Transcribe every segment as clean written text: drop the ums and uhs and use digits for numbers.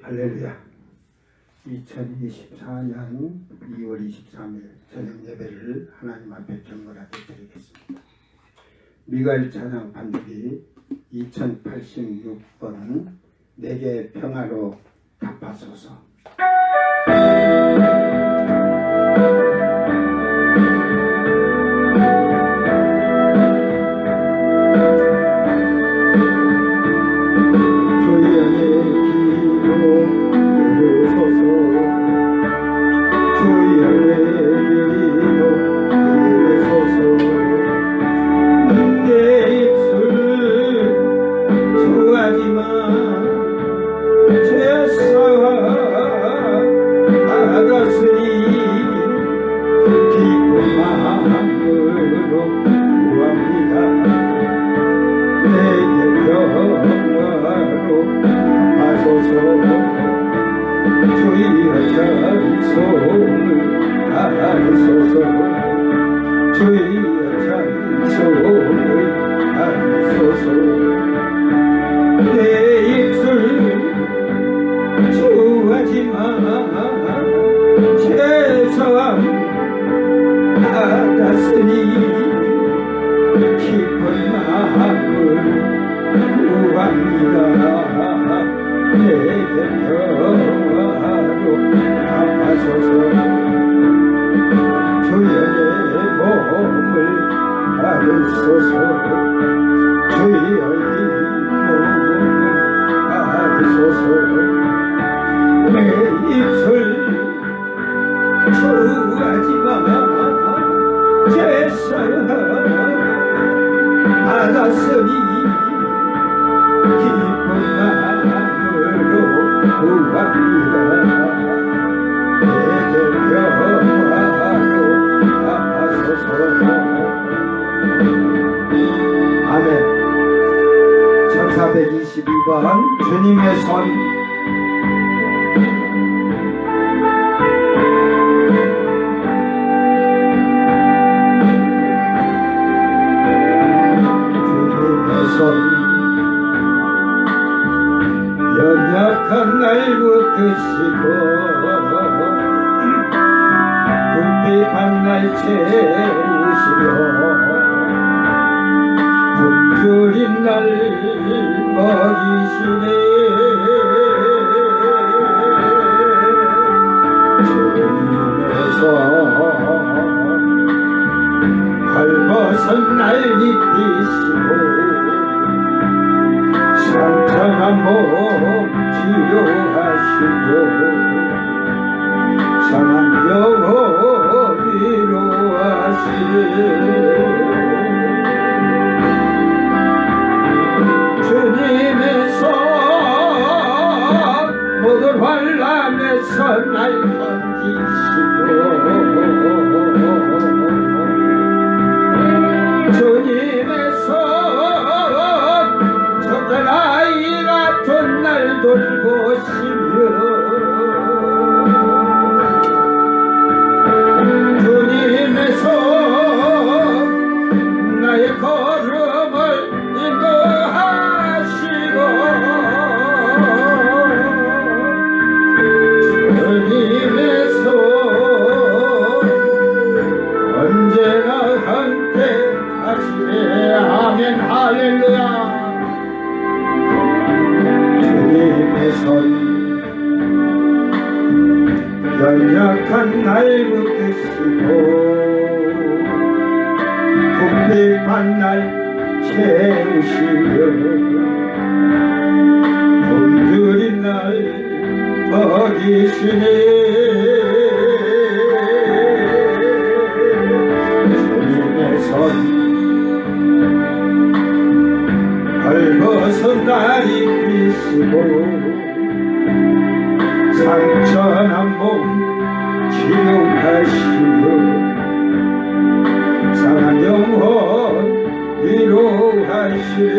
할렐루야. 2024년 2월 23일 저녁 예배를 하나님 앞에 경건하게 드리겠습니다. 미가엘 찬양 반주기 2086번 내게 평화로 갚아소서. 아멘. 청사 122번 주님의 손. 연약한 날 붙드시고 궁핍한 날 채우시며 굶주린 날 먹이시네. 주님의 손 헐벗은 날 입히시고 상처난 몸 치료하시고 상한 영혼 위로하시네. 주님의 손 모든 환난에서 날 건지시고 주님의 손 적은 아이 같은 날 돌보시며 주님의 손 나의 걸음을 인도하시고 주님의 손 언제나 함께 하시네. 아멘. 할렐루야. 주님의 손 연약한 날 붙드시고 궁핍한 날 채우시며 굶주린 날 먹이시네. 주님의 손 헐벗은 날 입히시고 상처난 몸 치료하시며 상한 영혼 위로하시네.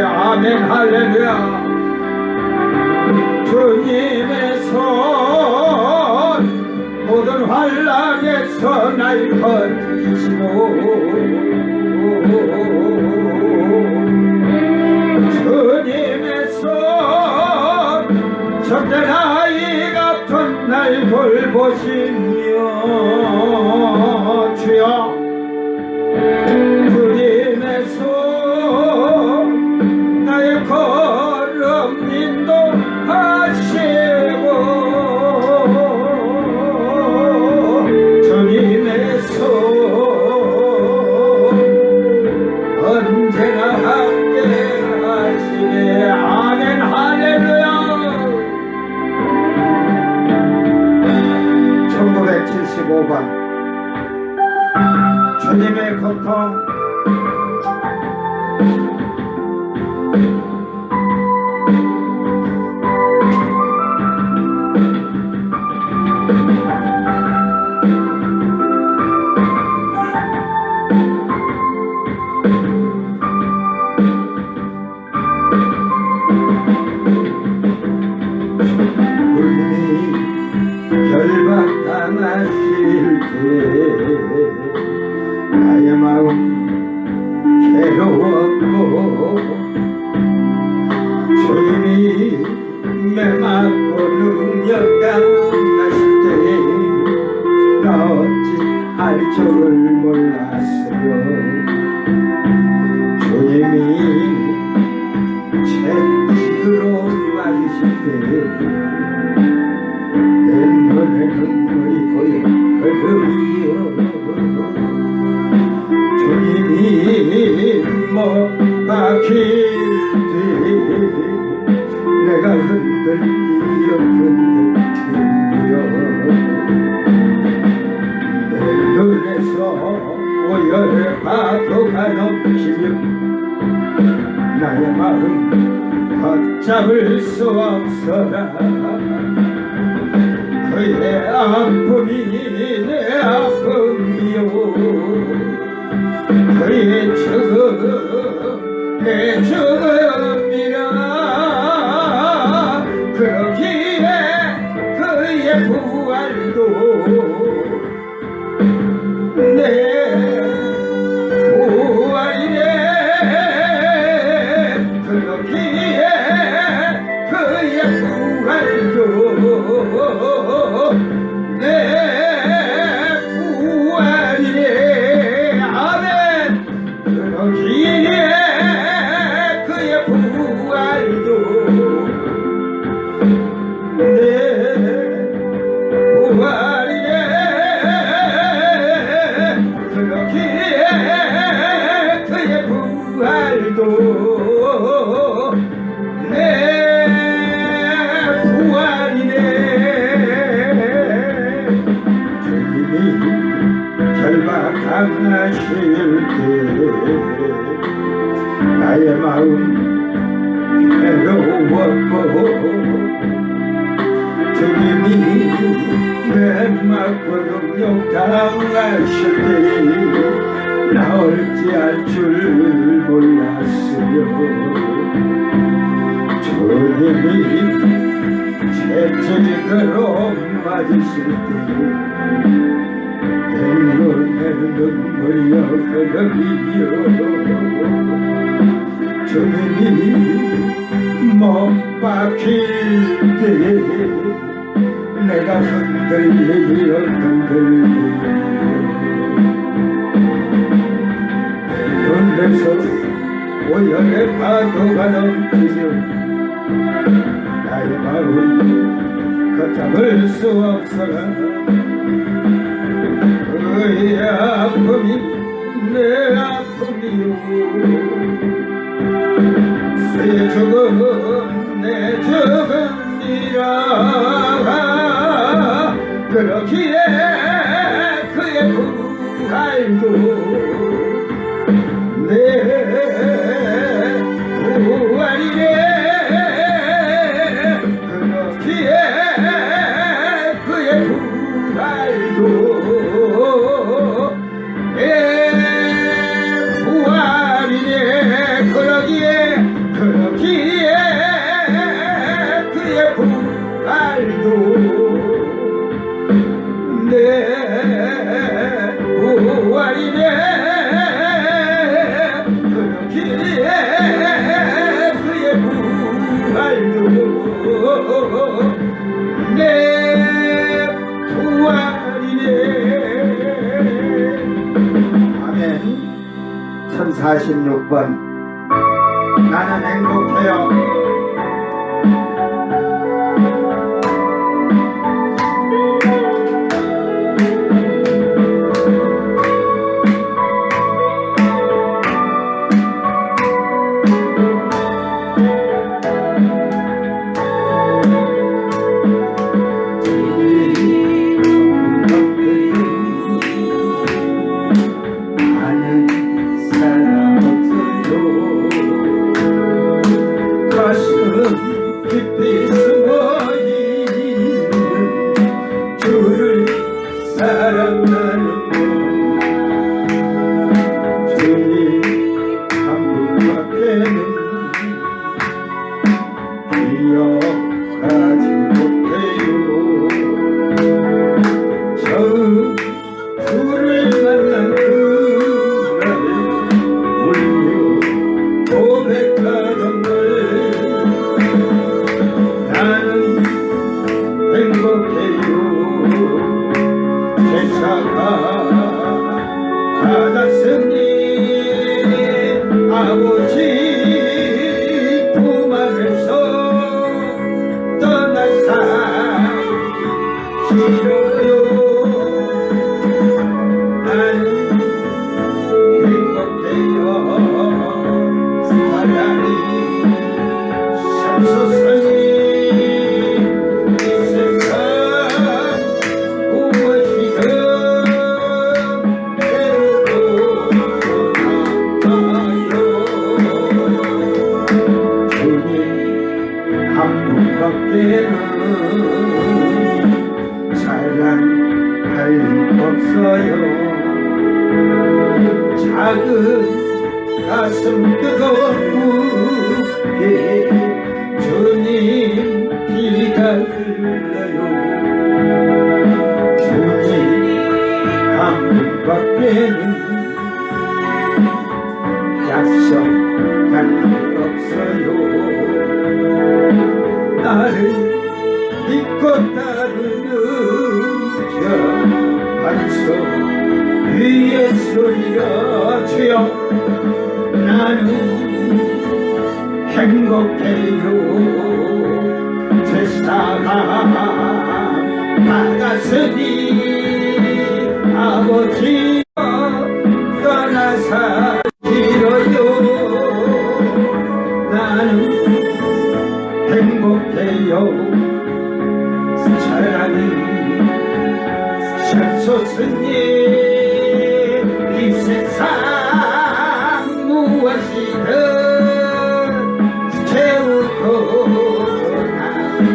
아멘. 할렐루야. 주님의 손 모든 환난에서 날 건지시고 주님의 손 참된 아이 같은 날 돌보시며 주여 주님의 손 나의 걸음 인도하시고 주님의 손 언제나 함께 하시네. 아멘 할렐루야. 1975번 주님의 고통 결박당하실 때 나의 마음 괴로웠고 주님이 매맞고 능력 강하실 때 나 어찌 할 줄을 몰랐어요. 주님이 채찍으로 맞으실 때 내 눈에 눈물이 고여 흘리요. 주님이 못 박힐 때 내가 흔들리요. 내 눈에서 오열의 파도가 넘치며 나의 마음 걷잡을 수 없어라. 그의 아픔이 내 아픔이요 그의 죽음 내 죽음이라. 그러기에 그의 부활도 내 부활이네. 그러기에 그의 부활도 내 부활이네. 아멘. 그러기에 그의 부활도 내 부활이네. 그러기에 그의 부활도 내 부활이네. 주님이 결박당하실 때 나의 마음 괴로웠고 주님이 매맞고 능력 당하실 때 나 어찌할 줄 몰랐어요. 주님이 채찍으로 맞으실 때 내 눈에 눈물이여 흐르며 주님이 못 박힐 때 내가 흔들리며 눈에서 오열의 파도가 넘치며 나의 마음 걷잡을 수 없어라. 그의 아픔이 내 아픔이요 그의 죽음 내 죽음이라. 그러기에 그의 부활도 내 부활이네. 그러기에 그의 부활도 내 부활이네. 그러기에 그의 부활도 내 부활이네. 내 부활이네. 아멘. 1046번 나는 행복해요. 깊이 숨어있는 주를 사랑하는 주님 한 분밖에는 기억하지 못해요. 처음 주를 만난 그날에 울며 고백하던 걸 나는 행복해요. 제사가 받았으니 아버지 품 안에서 떠날 살기 싫어요. 나는 행복해요. 사랑이 샘솟으니 밖에는 사랑할 일 없어요. 작은 가슴 뜨거운 주님 피가 흘러요. 주님 한 분밖에는 약속할 일 없어요. 나를 믿고 따르는 저 반석 위의 소리가 주여 나는 행복해요. 제사가 받았으니 아버지가 떠나서 길어요. 나는 행복해요. 사랑이 샘솟으니 이 세상 무엇이든 채우고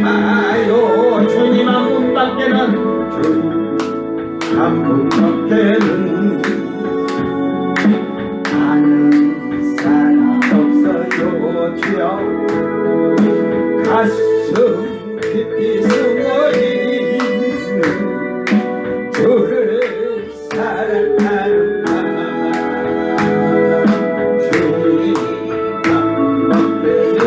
남아요. 주님 한 분밖에는 주님 한 분밖에는 아는 사람 없어요. 주여 가슴 깊이 숨어있는 주를 사랑하는 주님 한 분밖에는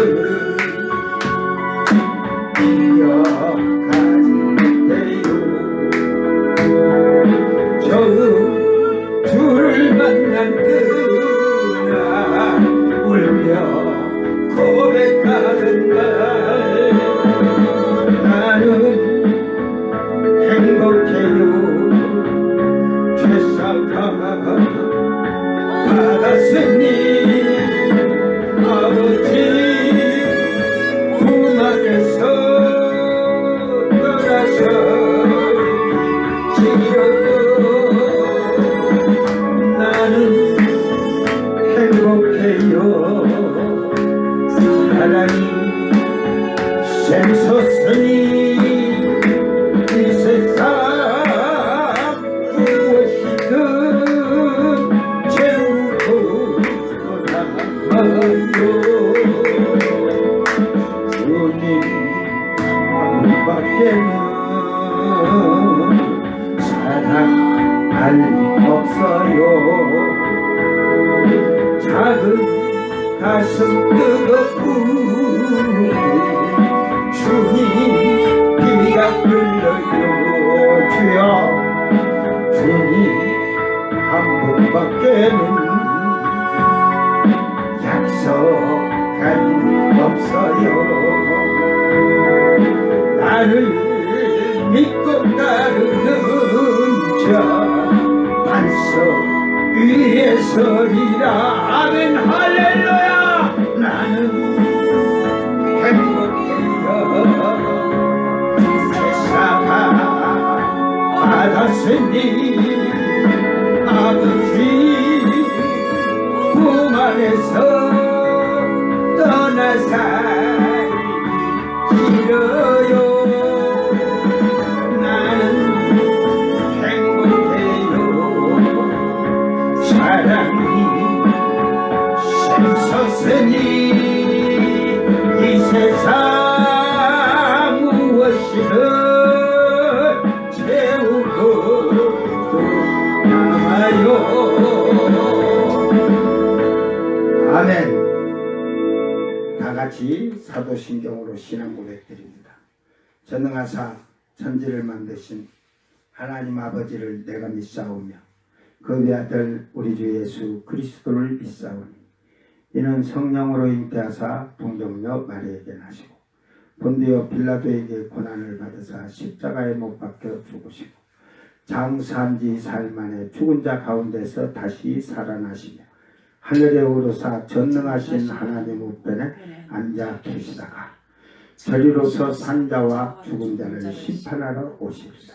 기억하지 못해요. 처음 주를 만난 그날 울며 고백하는 날 나는 행복해요. 죄사가 받았으니 아버지 품 안에서 떠나서 지려요. 나는 행복해요. 사랑이 샘솟으니 이 세상 무엇이든 채우고 남아요. 주님 한 분밖에는 사랑할 일 없어요. 작은 가슴 뜨거운 예수님 비가 흘러요 주여 주님 한 분밖에는 약속한 없어요 나를 믿고 따르는 자 반석 위에 서리라 아멘 할렐루야 나는 행복해요 세상아 받았으니 아버지 품 안에서 떠나 살기 싫어요 나는 행복해요 사랑이 샘솟으니 이 세상 무엇이든 채우고 남아요 아멘 다같이 사도신경으로 신앙 고백드립니다. 전능하사 천지를 만드신 하나님 아버지를 내가 믿사오며 그 외아들 우리 주 예수 그리스도를 믿사오니 이는 성령으로 잉태하사 동정녀 마리아에게 나시고 본디오 빌라도에게 고난을 받으사 십자가에 못 박혀 죽으시고 장사한 지 4일 만에 죽은 자 가운데서 다시 살아나시며 하늘에 오르사 전능하신 하나님 우편에 앉아 계시다가 저리로서 산자와 죽은 자를 심판하러 오시리라.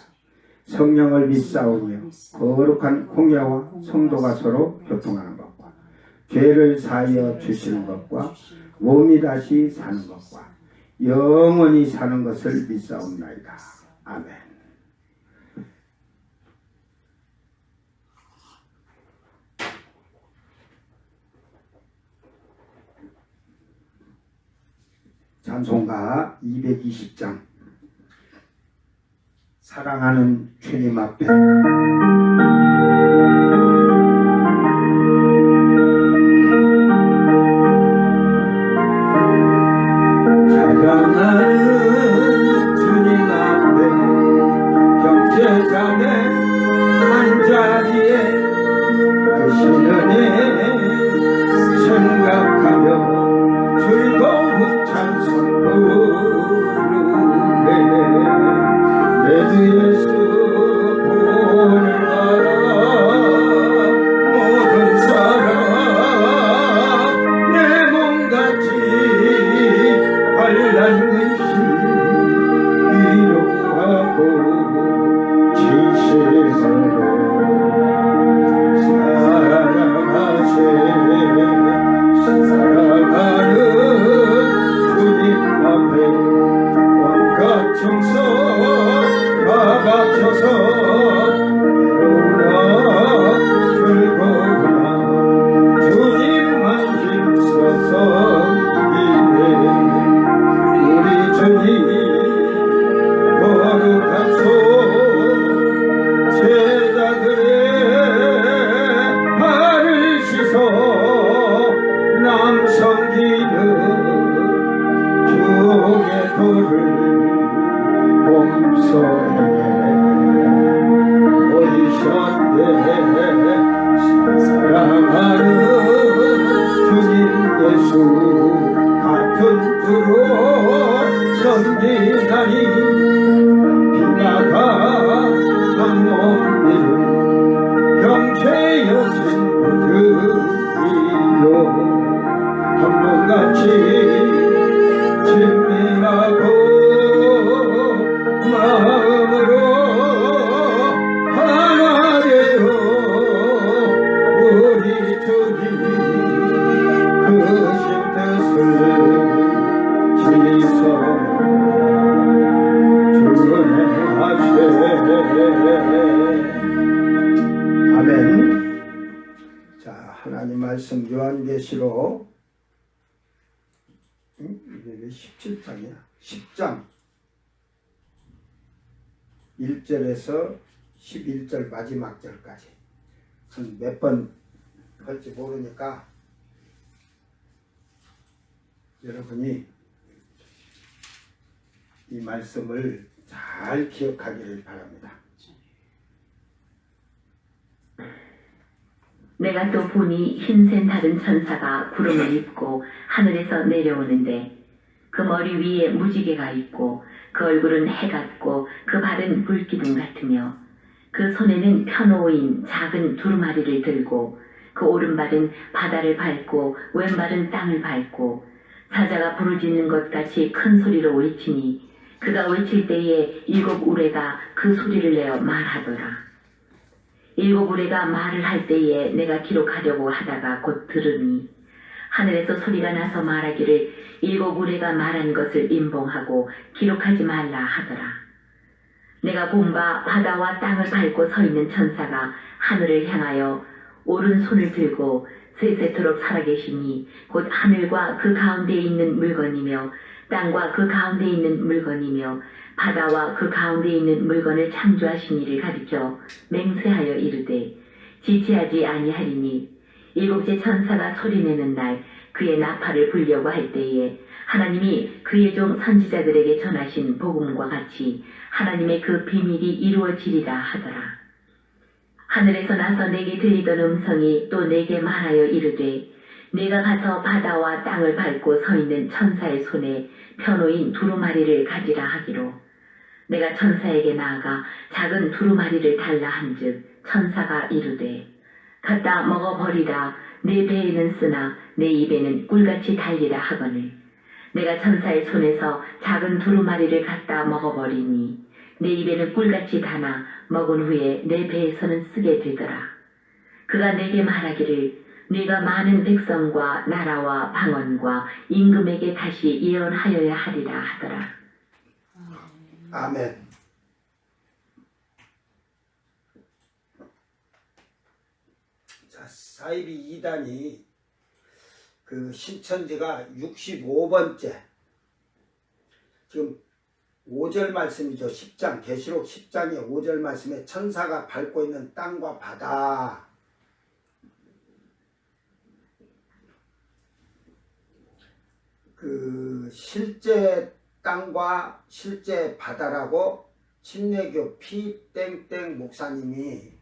성령을 믿사오며 거룩한 공예와 성도가 서로 교통하는 것과 죄를 사하여 주시는 것과 몸이 다시 사는 것과 영원히 사는 것을 믿사옵나이다. 아멘. 찬송가 220장 사랑하는 주님 앞에 사랑하는 주님 앞에 형제자매 한자리에 크신 은혜 생각하며 즐거운 찬송 부르네 내 주 예수 보는 바라 모든 사람 내 몸같이 환난 근심 위로하고 진심으로 사랑하세 사랑하는 주님 앞에 온갖 정성 다 바쳐서 외로우나 즐거우나 주님만 힘써서 이기네 우리 주님 거룩한 손 제자들의 발을 씻어 남 섬기는 주의 도를 몸소에 보이셨네 사랑하는 주님 예수 같은 주로 섬기다니 비가 다 몸이는 형제여 친구들이요 한번같이 친밀하고 마음으로 하나 되어 우리 주님 크신 뜻을 지서 주행하세 아멘. 자, 하나님 말씀 요한계시록 17장이야 10장 1절에서 11절 마지막 절까지 몇 번 할지 모르니까 여러분이 이 말씀을 잘 기억하기를 바랍니다. 내가 또 보니 흰센 다른 천사가 구름을 입고 하늘에서 내려오는데 그 머리 위에 무지개가 있고 그 얼굴은 해 같고 그 발은 불기둥 같으며 그 손에는 펴놓인 작은 두루마리를 들고 그 오른발은 바다를 밟고 왼발은 땅을 밟고 사자가 부르짖는 것 같이 큰 소리로 외치니 그가 외칠 때에 7 우레가 그 소리를 내어 말하더라. 7 우레가 말을 할 때에 내가 기록하려고 하다가 곧 들으니 하늘에서 소리가 나서 말하기를 7 우레가 말한 것을 임봉하고 기록하지 말라 하더라. 내가 본 바 바다와 땅을 밟고 서 있는 천사가 하늘을 향하여 오른손을 들고 세세토록 살아계시니 곧 하늘과 그 가운데 있는 물건이며 땅과 그 가운데 있는 물건이며 바다와 그 가운데 있는 물건을 창조하신 이를 가리켜 맹세하여 이르되 지체하지 아니하리니 7째 천사가 소리내는 날 그의 나팔을 불려고 할 때에 하나님이 그의 종 선지자들에게 전하신 복음과 같이 하나님의 그 비밀이 이루어지리라 하더라. 하늘에서 나서 내게 들리던 음성이 또 내게 말하여 이르되 내가 가서 바다와 땅을 밟고 서 있는 천사의 손에 펴놓인 두루마리를 가지라 하기로 내가 천사에게 나아가 작은 두루마리를 달라 한즉 천사가 이르되 갖다 먹어버리라. 내 배에는 쓰나 내 입에는 꿀같이 달리라 하거늘 내가 천사의 손에서 작은 두루마리를 갖다 먹어버리니 내 입에는 꿀같이 다나 먹은 후에 내 배에서는 쓰게 되더라. 그가 내게 말하기를 네가 많은 백성과 나라와 방언과 임금에게 다시 예언하여야 하리라 하더라. 아멘. 자, 사이비 2단이 그 신천지가 65번째 지금 5절 말씀이죠. 10장 계시록 10장의 5절 말씀에 천사가 밟고 있는 땅과 바다 그 실제 땅과 실제 바다라고 침례교 피땡땡 목사님이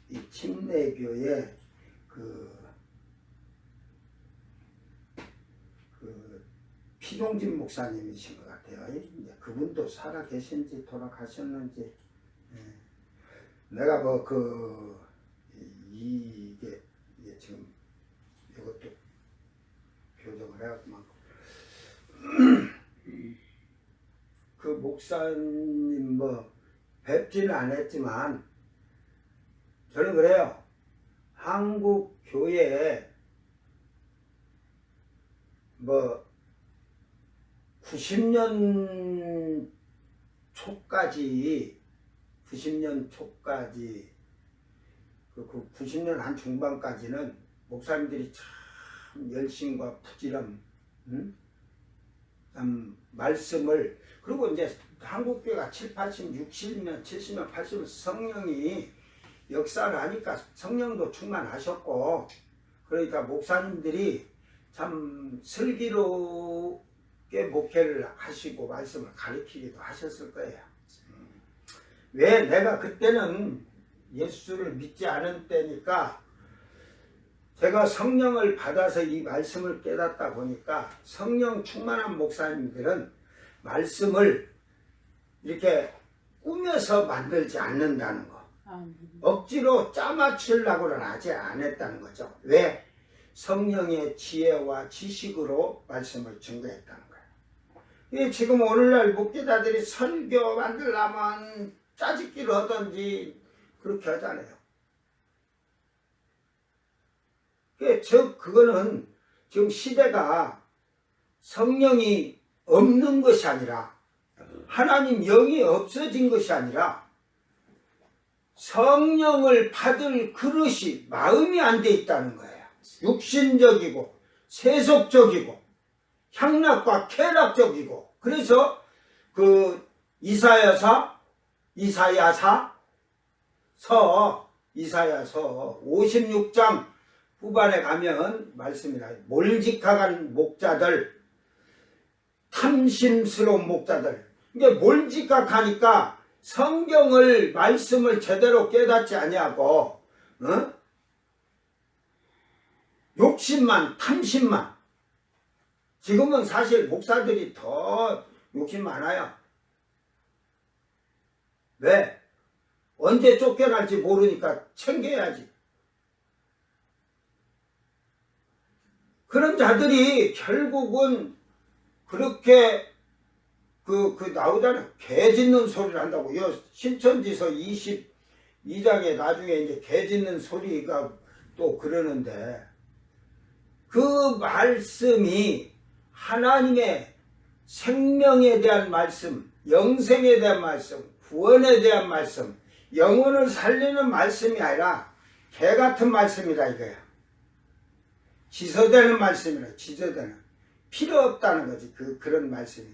이 침례교의 그 피종진 목사님이신 것 같아요. 이제 그분도 살아 계신지 돌아가셨는지 내가 뭐 이게 지금 이것도 교정을 해갖고만 그 목사님 뭐 뵙지는 않았지만 저는 그래요. 한국 교회에 뭐 90년 초까지 그 90년 한 중반까지는 목사님들이 참 열심과 부지런 참 말씀을 그리고 이제 한국교회가 7, 80, 60년, 70년, 80년 성령이 역사를 하니까 성령도 충만하셨고 그러니까 목사님들이 참 슬기롭게 목회를 하시고 말씀을 가르치기도 하셨을 거예요. 왜 내가 그때는 예수를 믿지 않은 때니까 제가 성령을 받아서 이 말씀을 깨닫다 보니까 성령 충만한 목사님들은 말씀을 이렇게 꾸며서 만들지 않는다는 거. 억지로 짜맞추려고는 하지 않았다는 거죠. 왜? 성령의 지혜와 지식으로 말씀을 증거했다는 거예요. 지금 오늘날 목회자들이 설교 만들려면 짜집기를 하든지 그렇게 하잖아요. 그거는 지금 시대가 성령이 없는 것이 아니라 하나님 영이 없어진 것이 아니라 성령을 받을 그릇이 마음이 안 돼 있다는 거예요. 육신적이고 세속적이고 향락과 쾌락적이고 그래서 그 이사야서 56장 후반에 가면 말씀이 나요. 몰직한 목자들, 탐심스러운 목자들, 이게 뭘 지각하니까 성경을 말씀을 제대로 깨닫지 아니하고 욕심만 탐심만. 지금은 사실 목사들이 더 욕심 많아요. 왜? 언제 쫓겨날지 모르니까 챙겨야지. 그런 자들이 결국은 그렇게 나오잖아요. 개 짖는 소리를 한다고. 요 신천지서 22장에 나중에 이제 개 짖는 소리가 또 그러는데, 그 말씀이 하나님의 생명에 대한 말씀, 영생에 대한 말씀, 구원에 대한 말씀, 영혼을 살리는 말씀이 아니라 개 같은 말씀이다 이거야. 지저대는 말씀이라. 지저대는 필요 없다는 거지. 그런 말씀이.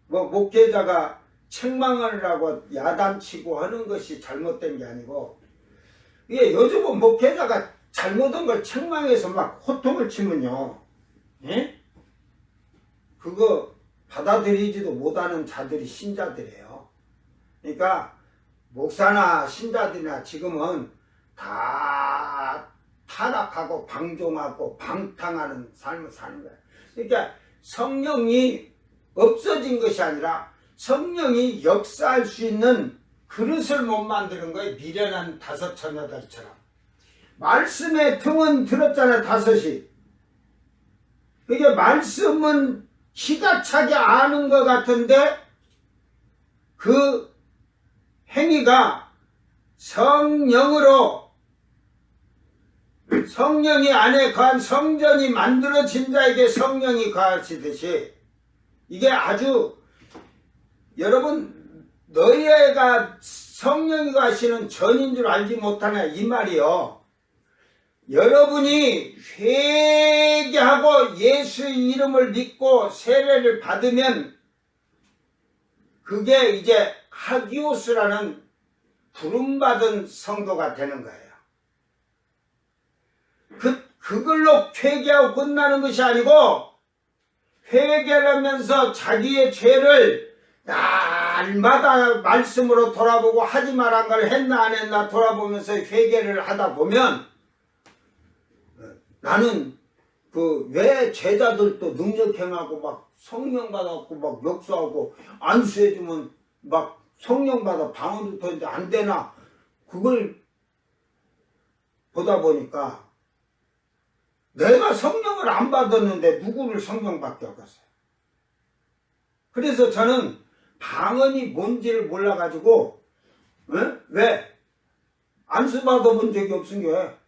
뭐 목회자가 책망을 하고 야단치고 하는 것이 잘못된 게 아니고, 이게 요즘은 목회자가 잘못한 걸 책망해서 막 호통을 치면요, 그거 받아들이지도 못하는 자들이 신자들이에요. 그러니까 목사나 신자들이나 지금은 다 타락하고 방종하고 방탕하는 삶을 사는 거예요. 그러니까 성령이 없어진 것이 아니라 성령이 역사할 수 있는 그릇을 못 만드는 거예요. 미련한 5 처녀들처럼. 말씀의 틈은 들었잖아요. 5이. 그게 말씀은 기가 차게 아는 것 같은데 그 행위가 성령으로, 성령이 안에 거한 성전이 만들어진 자에게 성령이 거하시듯이, 이게 아주, 여러분 너희가 성령이 거하시는 전인 줄 알지 못하냐 이 말이요. 여러분이 회개하고 예수의 이름을 믿고 세례를 받으면 그게 이제 하기오스라는 부름받은 성도가 되는 거예요. 그걸로 회개하고 끝나는 것이 아니고, 회개를 하면서 자기의 죄를 날마다 말씀으로 돌아보고 하지 말한 걸 했나 안 했나 돌아보면서 회개를 하다 보면, 나는 왜 제자들도 능력 행하고 막 성령 받았고 막 역사하고 안수해주면 막 성령 받아 방언도 터는데 안 되나, 그걸 보다 보니까 내가 성령을 안 받았는데 누구를 성령 받게 하겠어요. 그래서 저는 방언이 뭔지를 몰라가지고, 왜? 안수 받아본 적이 없은 게,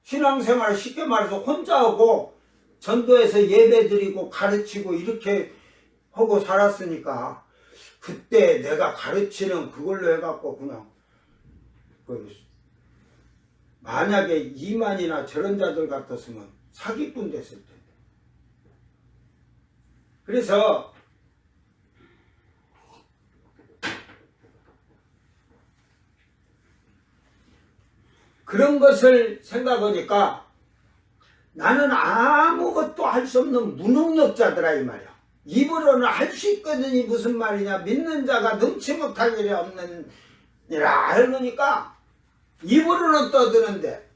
신앙생활을 쉽게 말해서 혼자 하고 전도해서 예배드리고 가르치고 이렇게 하고 살았으니까, 그때 내가 가르치는 그걸로 해갖고 그냥 만약에 2만이나 저런 자들 같았으면 사기꾼 됐을 텐데. 그래서 그런 것을 생각하니까 나는 아무것도 할 수 없는 무능력자더라 이 말이야. 입으로는 할 수 있거든이 무슨 말이냐, 믿는 자가 능치 못할 일이 없느니라 하니까 입으로는 떠드는데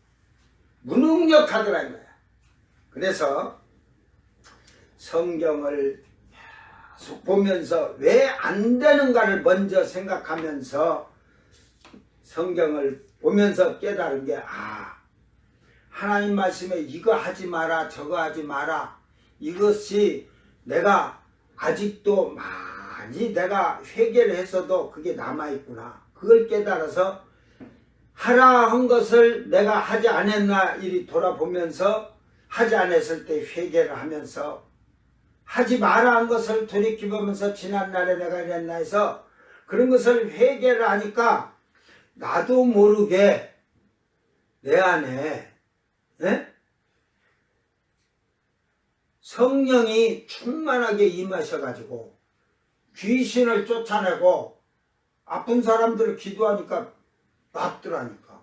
무능력하더라 이 말이야. 그래서 성경을 계속 보면서 왜 안 되는가를 먼저 생각하면서 성경을 보면서 깨달은 게, 하나님 말씀에 이거 하지 마라 저거 하지 마라, 이것이 내가 아직도 많이 내가 회개를 했어도 그게 남아있구나, 그걸 깨달아서 하라 한 것을 내가 하지 않았나 이리 돌아보면서, 하지 않았을 때 회개를 하면서, 하지 마라 한 것을 돌이켜보면서 지난날에 내가 이랬나 해서 그런 것을 회개를 하니까 나도 모르게 내 안에 성령이 충만하게 임하셔가지고 귀신을 쫓아내고 아픈 사람들을 기도하니까 낫더라니까.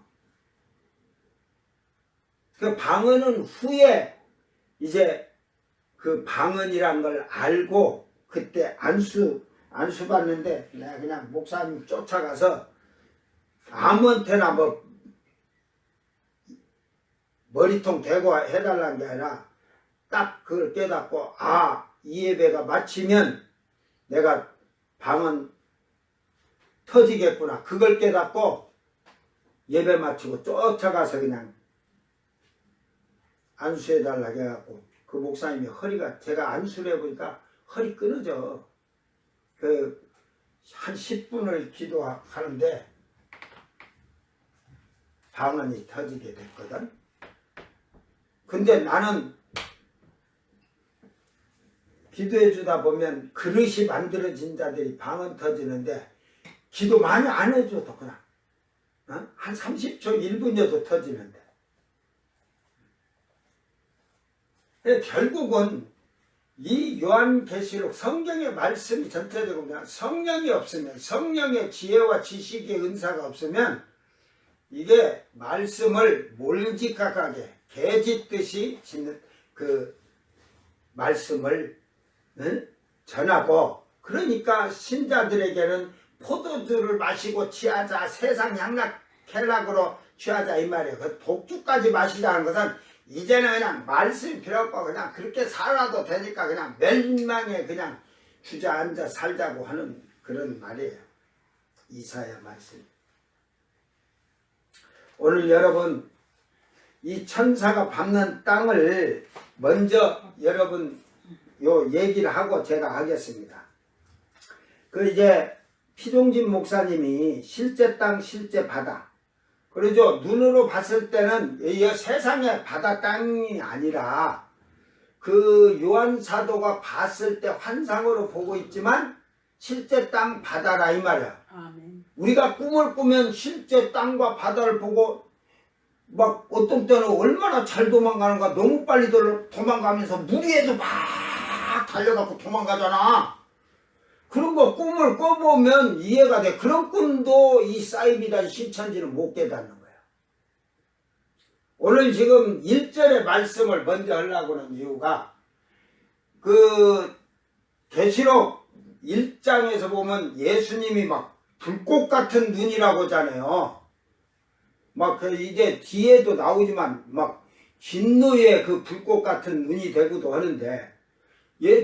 그 방언은 후에 이제 그 방언이란 걸 알고 그때 안수 받는데 내가 그냥 목사님 쫓아가서 아무한테나 뭐 머리통 대고 해달라는 게 아니라 딱 그걸 깨닫고 이 예배가 마치면 내가 방언 터지겠구나. 그걸 깨닫고 예배 마치고 쫓아가서 그냥 안수해달라고 해갖고 그 목사님이 허리가 제가 안수를 해보니까 허리 끊어져. 한 10분을 기도하는데 방언이 터지게 됐거든. 근데 나는 기도해 주다 보면 그릇이 만들어진 자들이 방언 터지는데 기도 많이 안 해줘도 그냥 한 30초 1분여도 터지는데 결국은 이 요한계시록 성경의 말씀이 전체적으로 그냥 성령이 없으면 성령의 지혜와 지식의 은사가 없으면 이게 말씀을 몰직각하게 개짓듯이 짓는 그 말씀을 전하고 그러니까 신자들에게는 포도주를 마시고 취하자 세상 향락쾌락으로 취하자 이 말이에요. 그 독주까지 마시자는 것은 이제는 그냥 말씀이 필요 없고 그냥 그렇게 살아도 되니까 그냥 멸망에 그냥 주저앉아 살자고 하는 그런 말이에요. 이사야 말씀. 오늘 여러분 이 천사가 밟는 땅을 먼저 여러분 요 얘기를 하고 제가 하겠습니다. 그 이제 피종진 목사님이 실제 땅 실제 바다 그러죠. 눈으로 봤을 때는 이 세상의 바다 땅이 아니라 그 요한 사도가 봤을 때 환상으로 보고 있지만 실제 땅 바다라 이 말이야. 아멘. 우리가 꿈을 꾸면 실제 땅과 바다를 보고 막 어떤 때는 얼마나 잘 도망가는가 너무 빨리 도망가면서 물 위에도 막 달려갖고 도망가잖아. 그런 거 꿈을 꿔보면 이해가 돼. 그런 꿈도 이 사이비단 신천지는 못 깨닫는 거야. 오늘 지금 1절의 말씀을 먼저 하려고 하는 이유가 그 계시록 1장에서 보면 예수님이 막 불꽃 같은 눈이라고 하잖아요. 막 이제 뒤에도 나오지만 막 진노의 그 불꽃 같은 눈이 되고도 하는데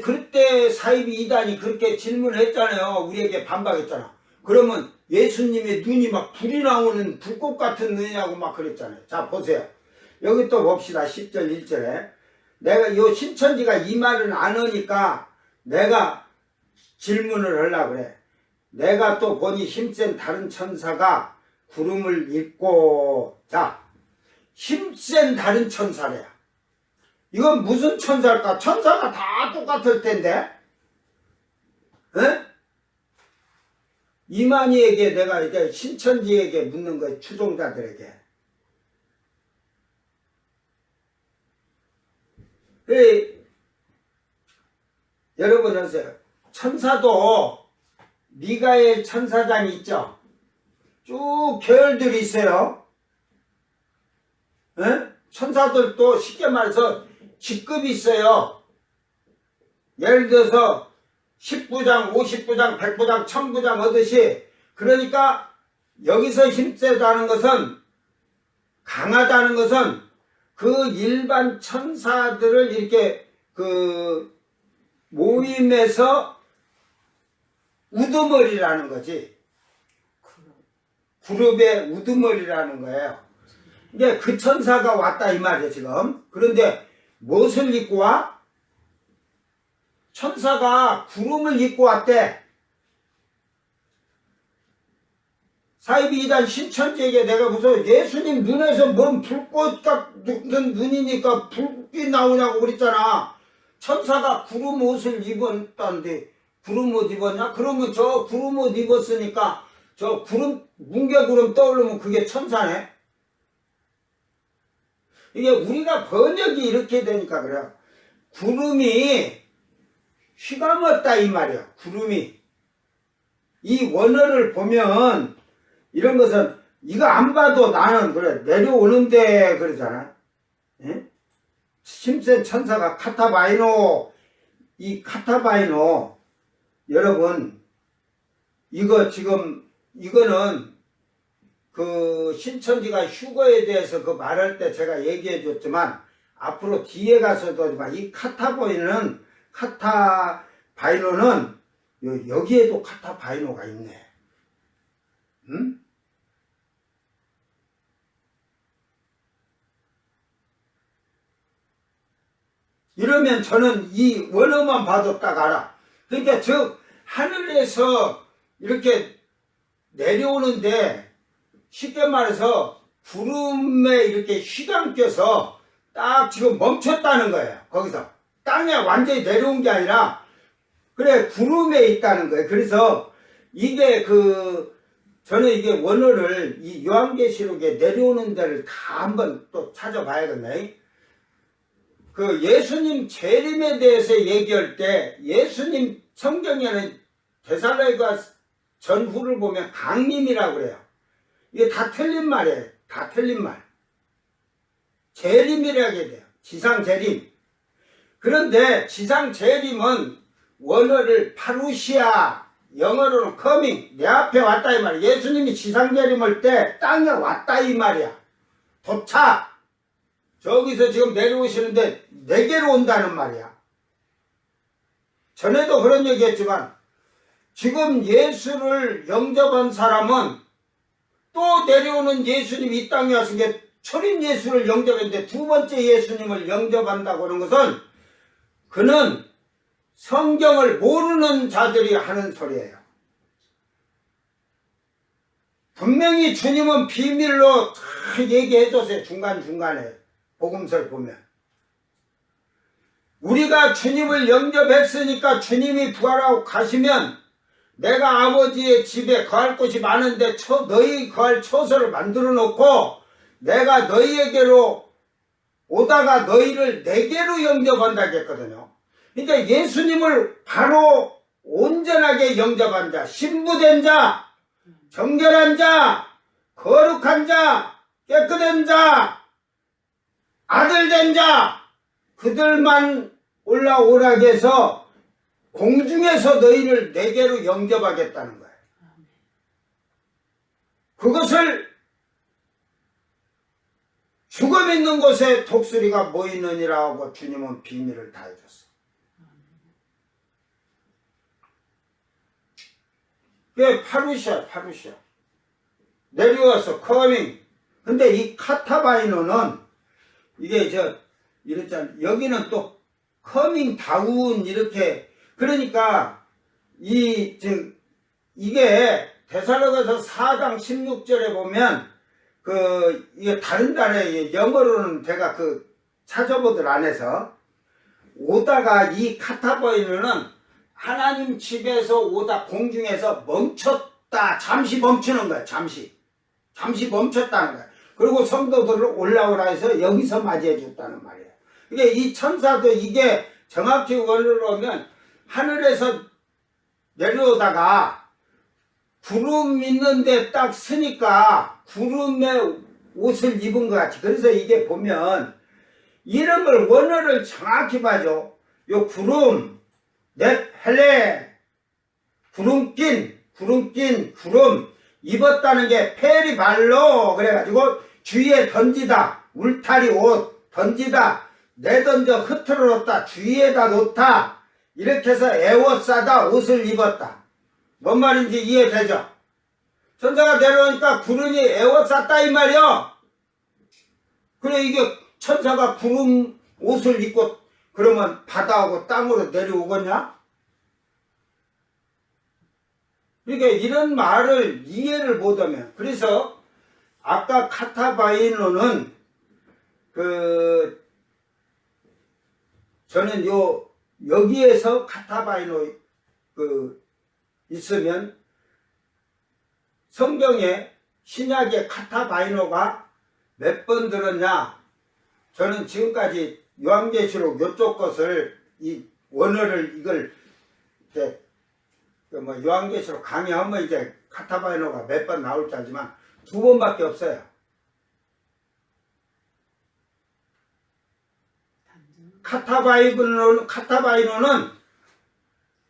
그때 사이비 이단이 그렇게 질문했잖아요. 우리에게 반박했잖아. 그러면 예수님의 눈이 막 불이 나오는 불꽃 같은 눈이냐고 막 그랬잖아요. 자 보세요. 여기 또 봅시다. 10절 1절에 내가 요 신천지가 이 말은 안 하니까 내가 질문을 하려고 그래. 내가 또 보니 힘센 다른 천사가 구름을 입고 자 힘센 다른 천사래요. 이건 무슨 천사일까? 천사가 다 똑같을 텐데 이만희에게 내가 이제 신천지에게 묻는 거예요. 추종자들에게 여러분 아세요? 천사도 미가엘 천사장이 있죠. 쭉 계열들이 있어요. 천사들도 쉽게 말해서 직급이 있어요. 예를 들어서 10부장, 50부장, 100부장, 1000부장 하듯이 그러니까 여기서 힘세다는 것은 강하다는 것은 그 일반 천사들을 이렇게 그 모임에서 우두머리라는 거지. 그룹의 우두머리라는 거예요. 이게 그 천사가 왔다 이 말이에요 지금. 그런데 무엇을 입고 와? 천사가 구름을 입고 왔대. 사이비 이단 신천지에게 내가 무슨 예수님 눈에서 뭔 불꽃 같은 눈이니까 불빛 나오냐고 그랬잖아. 천사가 구름 옷을 입었다는데 구름 옷 입었냐? 그러면 저 구름 옷 입었으니까 저 구름 뭉게구름 떠오르면 그게 천사네. 이게 우리가 번역이 이렇게 되니까 그래요. 구름이 휘감았다 이 말이야. 구름이 이 원어를 보면 이런 것은 이거 안 봐도 나는 그래 내려오는데 그러잖아. 예? 힘센 천사가 카타바이노, 이 카타바이노, 여러분, 이거 지금, 이거는 그 신천지가 휴거에 대해서 그 말할 때 제가 얘기해 줬지만, 앞으로 뒤에 가서도 이 카타바이노는 여기에도 카타바이노가 있네. 응? 이러면 저는 이 원어만 봐도 딱 알아. 그러니까 즉 하늘에서 이렇게 내려오는데 쉽게 말해서 구름에 이렇게 휘감겨서 딱 지금 멈췄다는 거예요. 거기서 땅에 완전히 내려온 게 아니라 그래 구름에 있다는 거예요. 그래서 이게 저는 이게 원어를 이 요한계시록에 내려오는 데를 다 한번 또 찾아봐야겠네. 그 예수님 재림에 대해서 얘기할 때 예수님 성경에는 데살로니가 전후를 보면 강림이라고 그래요. 이게 다 틀린 말이에요. 다 틀린 말. 재림이라고 해야 돼요. 지상 재림. 그런데 지상 재림은 원어를 파루시아, 영어로는 커밍, 내 앞에 왔다 이 말이야. 예수님이 지상 재림할 때 땅에 왔다 이 말이야. 도착. 저기서 지금 내려오시는데 내게로 온다는 말이야. 전에도 그런 얘기 했지만 지금 예수를 영접한 사람은 또 내려오는 예수님이 이 땅에 와서 초림 예수를 영접했는데 두 번째 예수님을 영접한다고 하는 것은 그는 성경을 모르는 자들이 하는 소리예요. 분명히 주님은 비밀로 다 얘기해줬어요. 중간중간에 복음서를 보면 우리가 주님을 영접했으니까 주님이 부활하고 가시면 내가 아버지의 집에 거할 곳이 많은데 너희 거할 처소를 만들어 놓고 내가 너희에게로 오다가 너희를 내게로 영접한다고 했거든요. 그러니까 예수님을 바로 온전하게 영접한 자, 신부된 자, 정결한 자, 거룩한 자, 깨끗한 자, 아들된 자, 그들만 올라오라고 해서 공중에서 너희를 내게로 영접하겠다는 거예요. 그것을 죽음 있는 곳에 독수리가 모이느니라 하고 주님은 비밀을 다 해줬어. 그게 파루시아. 내려와서 커밍. 근데 이 카타바이노는 이게 이랬잖아. 여기는 또 커밍 다운 이렇게 그러니까 이게 데살로니가서 4장 16절에 보면 이게 다른 단어에 영어로는 제가 찾아보들 안해서 오다가 이 카타바이노는 하나님 집에서 오다 공중에서 멈췄다. 잠시 멈추는 거야. 잠시 멈췄다는 거야. 그리고 성도들을 올라오라 해서 여기서 맞이해 줬다는 말이에요. 이게 이 천사도 이게 정확히 원어로 하면 하늘에서 내려오다가 구름 있는데 딱 서니까 구름의 옷을 입은 것 같이. 그래서 이게 보면 이런 걸 원어를 정확히 봐줘. 요 구름, 헬레, 구름 입었다는 게 페리발로 그래가지고 주위에 던지다, 울타리 옷 던지다, 내던져 흩어져 놓다, 주위에다 놓다, 이렇게 해서 에워싸다, 옷을 입었다. 뭔 말인지 이해되죠? 천사가 내려오니까 구름이 에워쌌다 이 말이요. 그래 이게 천사가 구름 옷을 입고 그러면 바다하고 땅으로 내려오겠냐? 그러니까 이런 말을 이해를 못하면 그래서 아까 카타바이노는 저는 여기에서 카타바이노 있으면 성경에 신약의 카타바이노가 몇 번 들었냐? 저는 지금까지 요한계시록 요쪽 것을 이 원어를 이걸 이렇게 요한계시록 강의하면 이제 카타바이노가 몇 번 나올지 알지만 2번밖에 없어요. 카타바이노는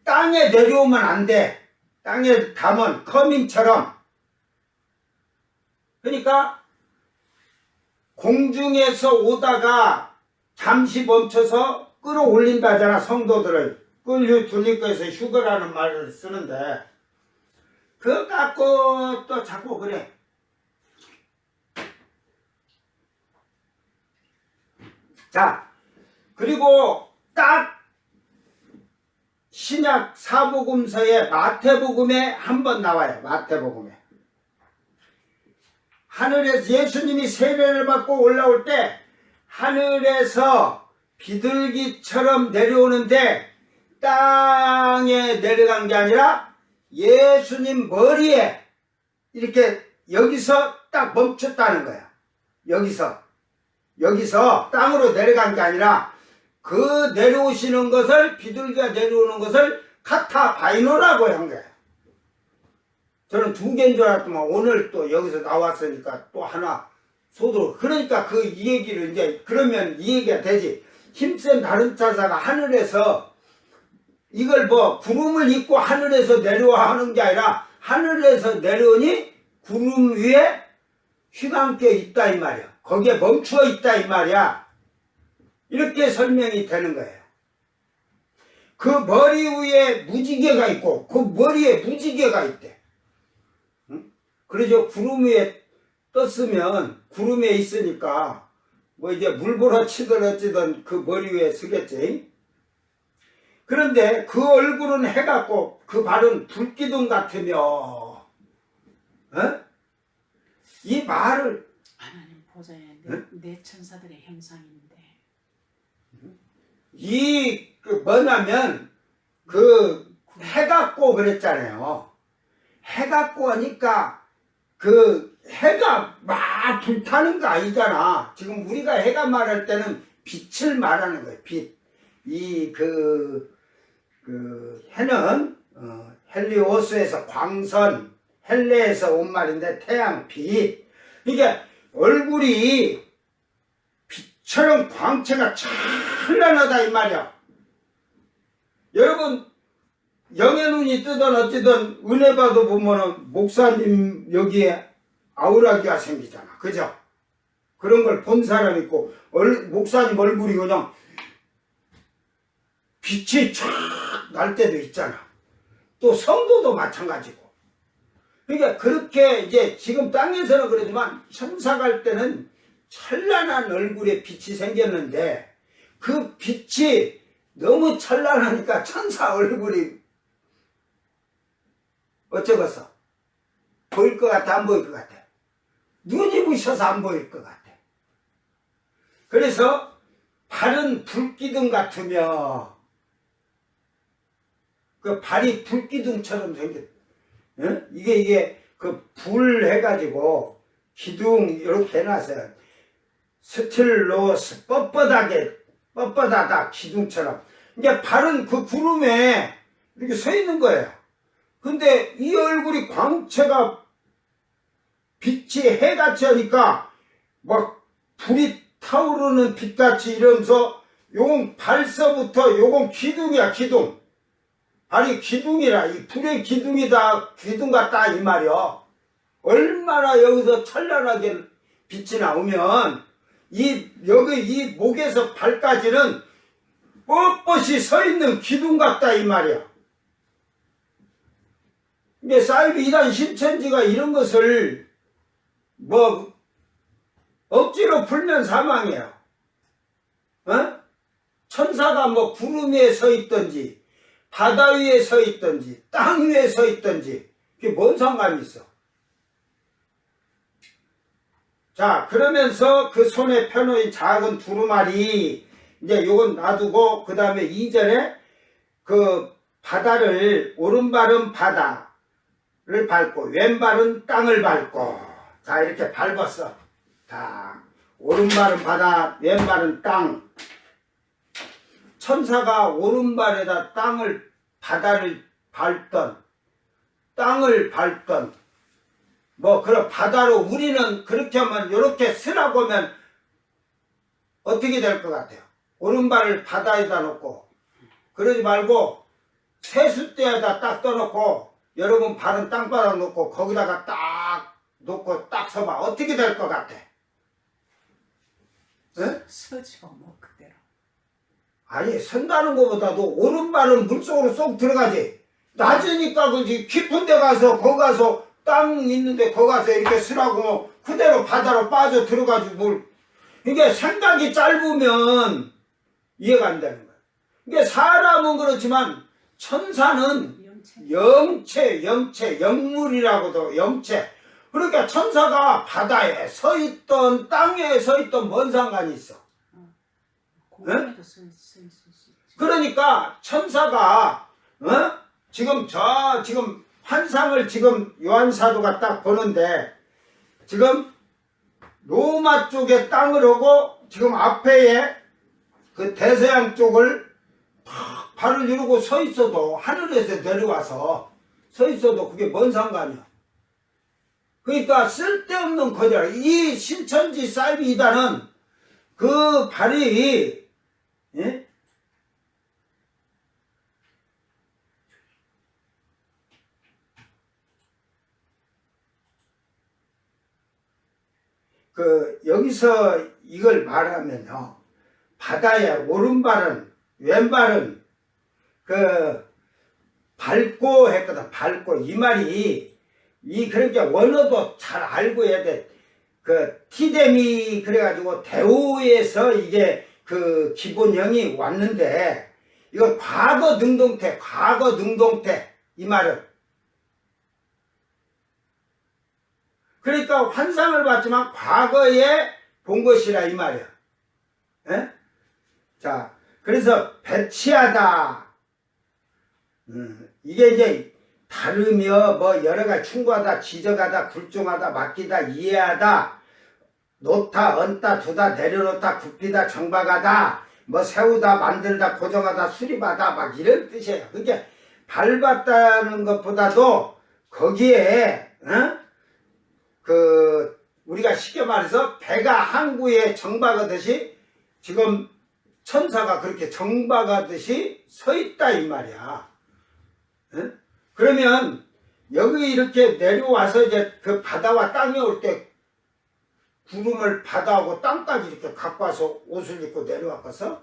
땅에 내려오면 안 돼. 땅에 담은 커밍처럼. 그러니까 공중에서 오다가 잠시 멈춰서 끌어올린다잖아. 성도들을 끌어들니까 해서 휴거라는 말을 쓰는데 그거 갖고 또 자꾸 그래. 자, 그리고 딱 신약 사복음서의 마태복음에 한번 나와요. 마태복음에. 하늘에서 예수님이 세례를 받고 올라올 때 하늘에서 비둘기처럼 내려오는데 땅에 내려간 게 아니라 예수님 머리에 이렇게 여기서 딱 멈췄다는 거야. 여기서 땅으로 내려간 게 아니라 그 내려오시는 것을 비둘기가 내려오는 것을 카타바이노라고 한 거야. 저는 두 개인 줄 알았더만 오늘 또 여기서 나왔으니까 또 하나 소도. 그러니까 그 이 얘기를 이제 그러면 이 얘기가 되지. 힘센 다른 천사가 하늘에서 이걸 뭐 구름을 입고 하늘에서 내려와 하는 게 아니라 하늘에서 내려오니 구름 위에 휘감겨 있다 이 말이야. 거기에 멈추어 있다 이 말이야. 이렇게 설명이 되는 거예요. 그 머리 위에 무지개가 있고 그 머리에 무지개가 있대. 응? 그러죠. 구름 위에 떴으면 구름에 있으니까 뭐 이제 물보러 치든 어찌든 그 머리 위에 서겠지. 그런데 그 얼굴은 해갖고 그 발은 불기둥 같으며 이 말을 하나님 보좌에 네 천사들의 형상인데 그 뭐냐면 그 해갖고 그랬잖아요. 해갖고 하니까 그 해가 막 불타는 거 아니잖아. 지금 우리가 해가 말할 때는 빛을 말하는 거예요. 빛. 그 해는 헬리오스에서 광선, 헬레에서 온 말인데 태양, 빛. 이게 얼굴이 빛처럼 광채가 찬란하다 이 말이야. 여러분 영의 눈이 뜨든 어찌든 은혜 받아 보면은 목사님 여기에 아우라기가 생기잖아. 그죠? 그런 걸 본 사람 있고 목사님 얼굴이 그냥 빛이 쫙 날 때도 있잖아. 또 성도도 마찬가지고. 그러니까 그렇게 이제 지금 땅에서는 그러지만 천사 갈 때는 찬란한 얼굴에 빛이 생겼는데 그 빛이 너무 찬란하니까 천사 얼굴이 어쩌겠어? 보일 것 같아? 안 보일 것 같아? 눈이 부셔서 안 보일 것 같아. 그래서 발은 불기둥 같으며 그 발이 불기둥처럼 생겼. 이게 그 불 해가지고 기둥 이렇게 해놨어요. 스틸로스 뻣뻣하다 기둥처럼. 이제 발은 그 구름에 이렇게 서 있는 거예요. 근데 이 얼굴이 광채가 빛이 해같이 하니까 막 불이 타오르는 빛같이 이러면서 요건 발서부터 요건 기둥이야. 기둥. 발이 기둥이라. 이 불의 기둥이다. 기둥 같다 이 말이야. 얼마나 여기서 찬란하게 빛이 나오면 여기 이 목에서 발까지는 뻣뻣이 서 있는 기둥 같다 이 말이야. 이게 사이비 이단 신천지가 이런 것을 뭐 억지로 풀면 사망이에요. 천사가 뭐 구름 위에 서 있든지 바다 위에 서 있든지 땅 위에 서 있든지 그게 뭔 상관이 있어. 자, 그러면서 그 손에 펴놓은 작은 두루마리 이제 요건 놔두고 그 다음에 2절에 그 바다를 오른발은 바다를 밟고 왼발은 땅을 밟고 자 이렇게 밟았어. 자 오른발은 바다 왼발은 땅. 천사가 오른발에다 바다를 밟던 땅을 밟던 뭐 그런 바다로 우리는 그렇게 하면 이렇게 쓰라고 하면 어떻게 될 것 같아요? 오른발을 바다에다 놓고 그러지 말고 세숫대에다 딱 떠놓고 여러분 발은 땅바닥 놓고 거기다가 딱 놓고 딱 서봐. 어떻게 될 것 같아? 에? 서죠 뭐 그대로. 아니 선다는 것보다도 오른발은 물속으로 쏙 들어가지. 낮으니까 그지 깊은 데 가서 거기 가서 땅 있는데 거기 가서 이렇게 쓰라고 뭐 그대로 바다로 빠져 들어가지고 뭘. 이게 생각이 짧으면 이해가 안 되는 거야. 이게 사람은 그렇지만 천사는 영체, 영물이라고도 영체. 그러니까 천사가 바다에 서 있던 땅에 서 있던 뭔 상관이 있어? 공간에도 서 있을 수 있지. 그러니까 천사가 지금 지금 환상을 지금 요한 사도가 딱 보는데 지금 로마 쪽에 땅을 오고 지금 앞에 그 대서양 쪽을 탁 발을 이루고 서 있어도 하늘에서 내려와서 서 있어도 그게 뭔 상관이야. 그러니까 쓸데없는 거리라. 이 신천지 사이비이다는 그 발이 예? 그 여기서 이걸 말하면요. 바다의 오른발은 왼발은 그 밟고 했거든. 밟고 이 말이 이 그러니까 원어도 잘 알고 해야 돼. 그 티데미 그래가지고 대오에서 이게 그 기본형이 왔는데 이거 과거 능동태 이 말은 그러니까 환상을 봤지만 과거에 본 것이라 이 말이야. 에? 자, 그래서 배치하다. 이게 이제 다르며 뭐 여러가지 충고하다, 지적하다, 굴종하다, 맡기다, 이해하다, 놓다, 얹다, 두다, 내려놓다, 굽히다, 정박하다, 뭐 세우다, 만들다, 고정하다, 수립하다, 막 이런 뜻이에요. 그게 밟았다는 것보다도 거기에 그 우리가 쉽게 말해서 배가 항구에 정박하듯이 지금 천사가 그렇게 정박하듯이 서 있다 이 말이야. 에? 그러면 여기 이렇게 내려와서 이제 그 바다와 땅이 올 때 구름을 바다하고 땅까지 이렇게 갖고 와서 옷을 입고 내려왔겠어?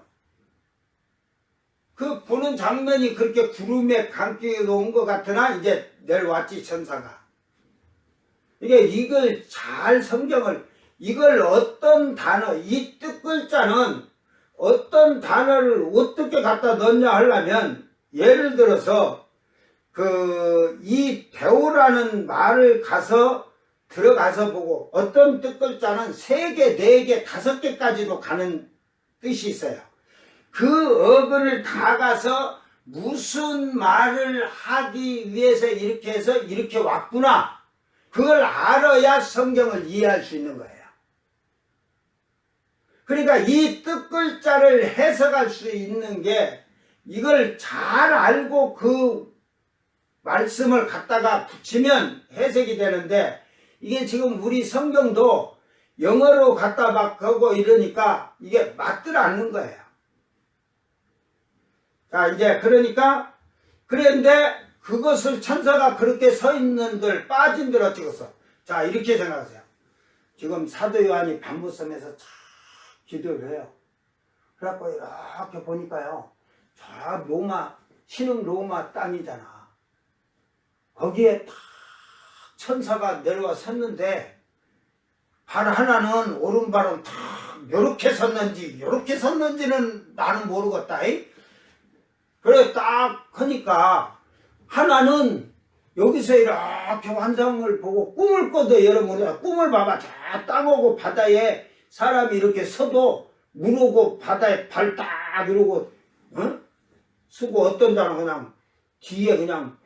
그 보는 장면이 그렇게 구름에 감기에 온 것 같으나 이제 내려왔지 천사가. 이게 이걸 잘 성경을 이걸 어떤 단어 이 뜻글자는 어떤 단어를 어떻게 갖다 넣냐 하려면 예를 들어서 그 이 대오라는 말을 들어가서 보고 어떤 뜻글자는 3개, 4개, 5개까지도 가는 뜻이 있어요. 그 어근을 다 가서 무슨 말을 하기 위해서 이렇게 해서 이렇게 왔구나. 그걸 알아야 성경을 이해할 수 있는 거예요. 그러니까 이 뜻글자를 해석할 수 있는 게 이걸 잘 알고 그 말씀을 갖다가 붙이면 해석이 되는데 이게 지금 우리 성경도 영어로 갖다 막 하고 이러니까 이게 맞들 않는 거예요. 자 이제 그러니까 그런데 그것을 천사가 그렇게 서 있는들 빠진들 어찌겠어. 자 이렇게 생각하세요. 지금 사도 요한이 반부섬에서 참 기도를 해요. 그래갖고 이렇게 보니까요. 저 로마 신흥 로마 땅이잖아. 거기에 딱 천사가 내려와 섰는데 발 하나는 오른발은 딱 요렇게 섰는지는 나는 모르겠다. 그래 딱 하니까 하나는 여기서 이렇게 환상을 보고 꿈을 꿔도 여러분 꿈을 봐봐. 저 땅 오고 바다에 사람이 이렇게 서도 물 오고 바다에 발 딱 이러고 쓰고 어떤 자는 그냥 뒤에 그냥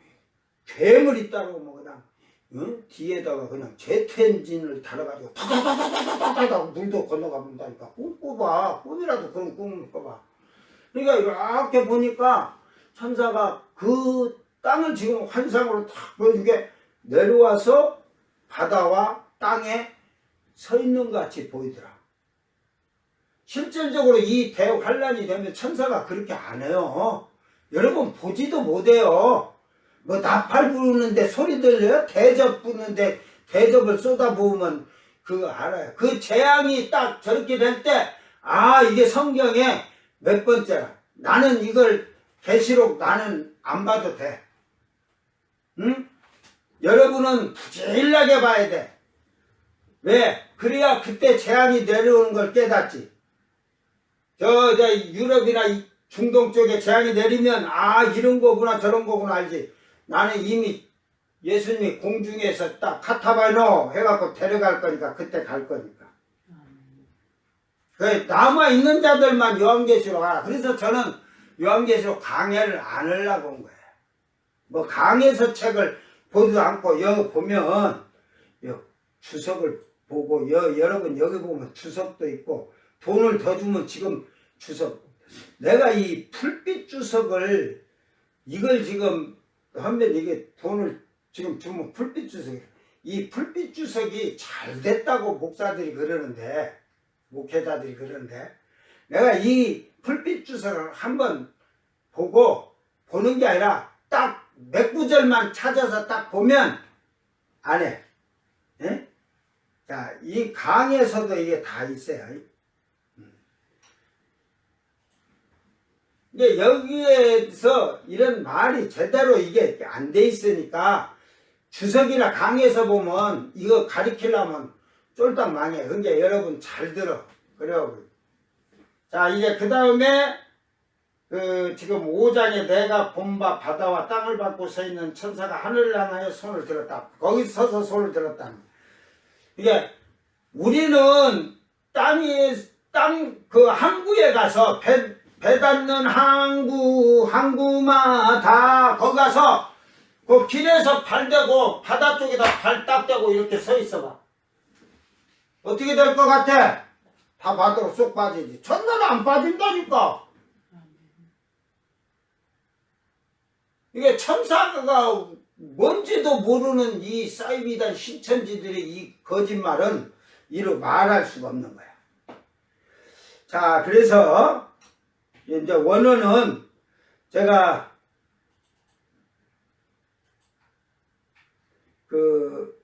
괴물이 있다고 뭐 그냥 뒤에다가 그냥 제트 엔진을 달아가지고 타다다다다다다 물도 건너가 본다니까. 꿈 꿔봐. 꿈이라도 그런 꿈을 꿔봐. 그러니까 이렇게 보니까 천사가 그 땅을 지금 환상으로 탁 보여준 게 내려와서 바다와 땅에 서 있는 것 같이 보이더라. 실질적으로 이 대환란이 되면 천사가 그렇게 안 해요. 여러분 보지도 못해요. 뭐 나팔 부르는데 소리 들려요? 대접 부르는데 대접을 쏟아부으면 그거 알아요. 그 재앙이 딱 저렇게 될 때 아 이게 성경에 몇 번째라. 나는 이걸 계시록 나는 안 봐도 돼. 응? 여러분은 부지런하게 봐야 돼. 왜? 그래야 그때 재앙이 내려오는 걸 깨닫지. 저 유럽이나 중동 쪽에 재앙이 내리면 아 이런 거구나 저런 거구나 알지. 나는 이미 예수님이 공중에서 딱 카타바이노 해갖고 데려갈 거니까 그때 갈 거니까. 그 남아있는 자들만 요한계시록 알아. 그래서 저는 요한계시록 강해를 안 하려고 온 거예요. 뭐 강해서 책을 보지도 않고 여기 보면 주석을 보고 여러분 여기 보면 주석도 있고 돈을 더 주면 지금 주석 내가 이 풀빛 주석을 이걸 지금 하면 이게 돈을 지금 주면 풀빛 주석이 이 풀빛 주석이 잘 됐다고 목사들이 그러는데 목회자들이 그러는데 내가 이 풀빛 주석을 한번 보고 보는 게 아니라 딱 몇 구절만 찾아서 딱 보면 안 해. 예? 자, 이 강에서도 이게 다 있어요. 이게 여기에서 이런 말이 제대로 이게 안 돼 있으니까 주석이나 강에서 보면 이거 가리키려면 쫄딱 망해. 그러니까 여러분 잘 들어. 그래요. 자, 이제 그 다음에 지금 5장에 내가 본 바 바다와 땅을 밟고 서 있는 천사가 하늘을 향하여 손을 들었다. 거기 서서 손을 들었다. 이게 우리는 땅 그 항구에 가서 배 닿는 항구마다 거기 가서 그 길에서 발 대고 바다 쪽에다 발 딱 대고 이렇게 서 있어 봐. 어떻게 될 것 같아? 다 바다로 쏙 빠지지. 천사는 안 빠진다니까. 이게 천사가 뭔지도 모르는 이 사이비단 신천지들의 이 거짓말은 이루 말할 수가 없는 거야. 자, 그래서 이제 원어는 제가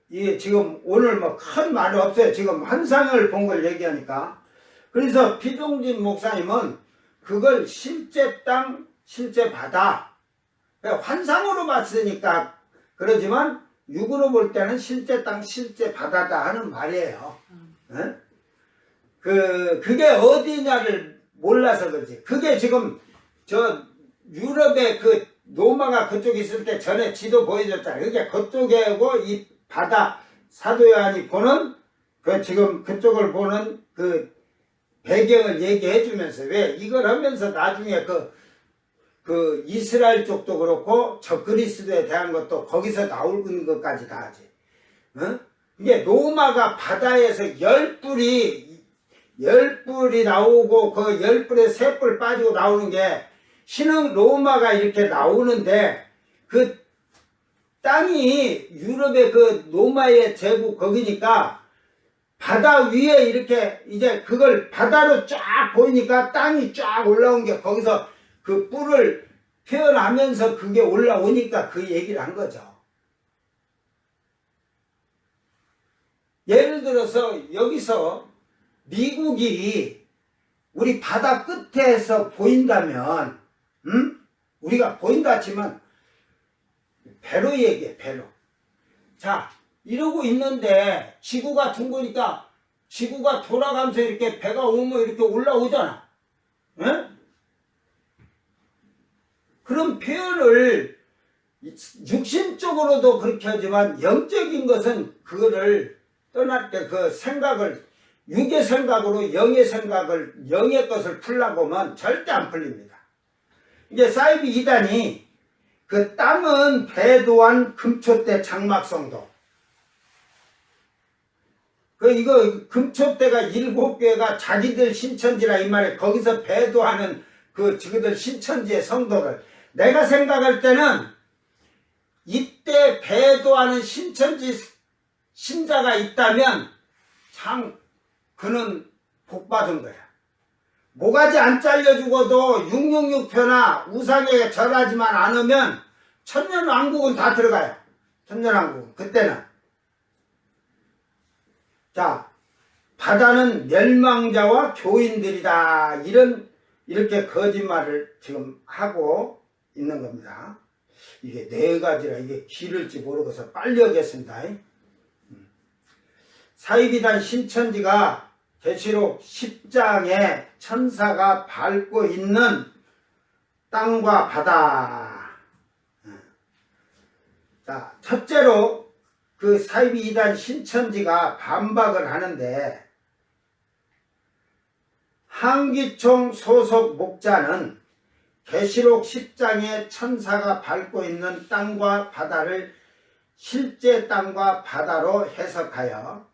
이게 지금 오늘 뭐 큰 말이 없어요. 지금 환상을 본 걸 얘기하니까. 그래서 피동진 목사님은 그걸 실제 땅, 실제 바다, 환상으로 봤으니까 그러지만 육으로 볼 때는 실제 땅, 실제 바다다 하는 말이에요. 네? 그게 어디냐를 몰라서 그렇지. 그게 지금 저 유럽의 그 로마가 그쪽에 있을 때 전에 지도 보여줬잖아요. 그게 그쪽이고 이 바다 사도 요한이 보는 지금 그쪽을 보는 그 배경을 얘기해 주면서 왜 이걸 하면서 나중에 그 이스라엘 쪽도 그렇고 저 그리스도에 대한 것도 거기서 나오는 것까지 다 하지. 어? 이게 로마가 바다에서 10뿔이 나오고 그 10뿔에 3뿔 빠지고 나오는 게 신흥 로마가 이렇게 나오는데 그 땅이 유럽의 그 로마의 제국 거기니까 바다 위에 이렇게 이제 그걸 바다로 쫙 보이니까 땅이 쫙 올라온 게 거기서 그 뿔을 표현하면서 그게 올라오니까 그 얘기를 한 거죠. 예를 들어서 여기서 미국이 우리 바다 끝에서 보인다면 우리가 보인다 치면 배로 얘기해. 배로. 자, 이러고 있는데 지구가 둥그니까 지구가 돌아가면서 이렇게 배가 오면 이렇게 올라오잖아. 에? 그런 표현을 육신적으로도 그렇게 하지만 영적인 것은 그거를 떠날 때 그 생각을 육의 생각으로 영의 생각을 영의 것을 풀라고 하면 절대 안 풀립니다. 이제 사이비 이단이 그 땅은 배도한 금초대 장막성도 이거 금초대가 7개가 자기들 신천지라 이 말에 거기서 배도하는 그 지그들 신천지의 성도를 내가 생각할 때는 이때 배도하는 신천지 신자가 있다면 참 그는 복받은 거야. 모가지 안 잘려 죽어도 666표나 우상에게 절하지만 않으면 천년왕국은 다 들어가요. 천년왕국은. 그때는. 자, 바다는 멸망자와 교인들이다. 이렇게 거짓말을 지금 하고 있는 겁니다. 이게 네 가지라 이게 길을지 모르고서 빨리 하겠습니다. 사이비단 신천지가 계시록 10장에 천사가 밟고 있는 땅과 바다. 자, 첫째로 그 사이비단 신천지가 반박을 하는데, 한기총 소속 목자는 계시록 10장에 천사가 밟고 있는 땅과 바다를 실제 땅과 바다로 해석하여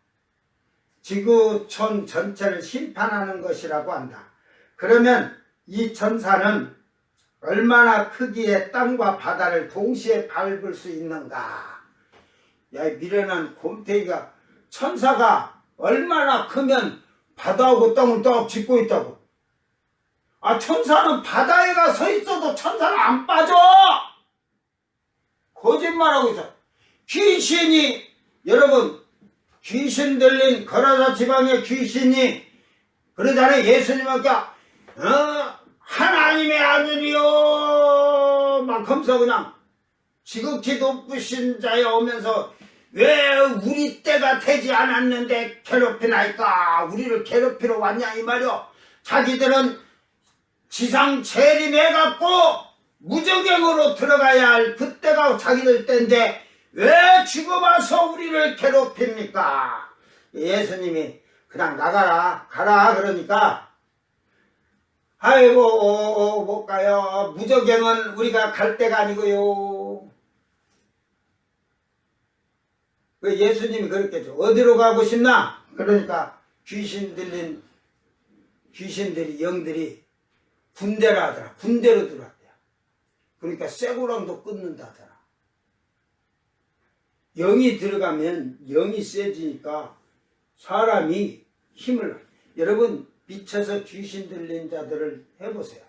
지구촌 전체를 심판하는 것이라고 한다. 그러면 이 천사는 얼마나 크기의 땅과 바다를 동시에 밟을 수 있는가? 야, 미련한 곰탱이가 천사가 얼마나 크면 바다하고 땅을 떡 짚고 있다고. 아, 천사는 바다에 가 서 있어도 천사는 안 빠져. 거짓말하고 있어. 귀신이, 여러분, 귀신 들린 거라사 지방의 귀신이 그러잖아요. 예수님한테 하나님의 아들이요 막 하면서 그냥 지극히 높으신 자에 오면서 왜 우리 때가 되지 않았는데 괴롭히나이까? 우리를 괴롭히러 왔냐 이 말이요. 자기들은 지상 재림해갖고 무저갱으로 들어가야 할 그때가 자기들 때인데 왜 지금 와서 우리를 괴롭힙니까? 예수님이 그냥 나가라 가라 그러니까 아이고 못 가요. 무저갱은 우리가 갈 때가 아니고요. 왜 예수님이 그랬겠죠. 어디로 가고 싶나? 그러니까 귀신들이 영들이 군대라 하더라. 군대로 들어왔대요. 그러니까 쇠고랑도 끊는다 하더라. 영이 들어가면 영이 세지니까 사람이 힘을, 여러분 미쳐서 귀신 들린 자들을 해보세요.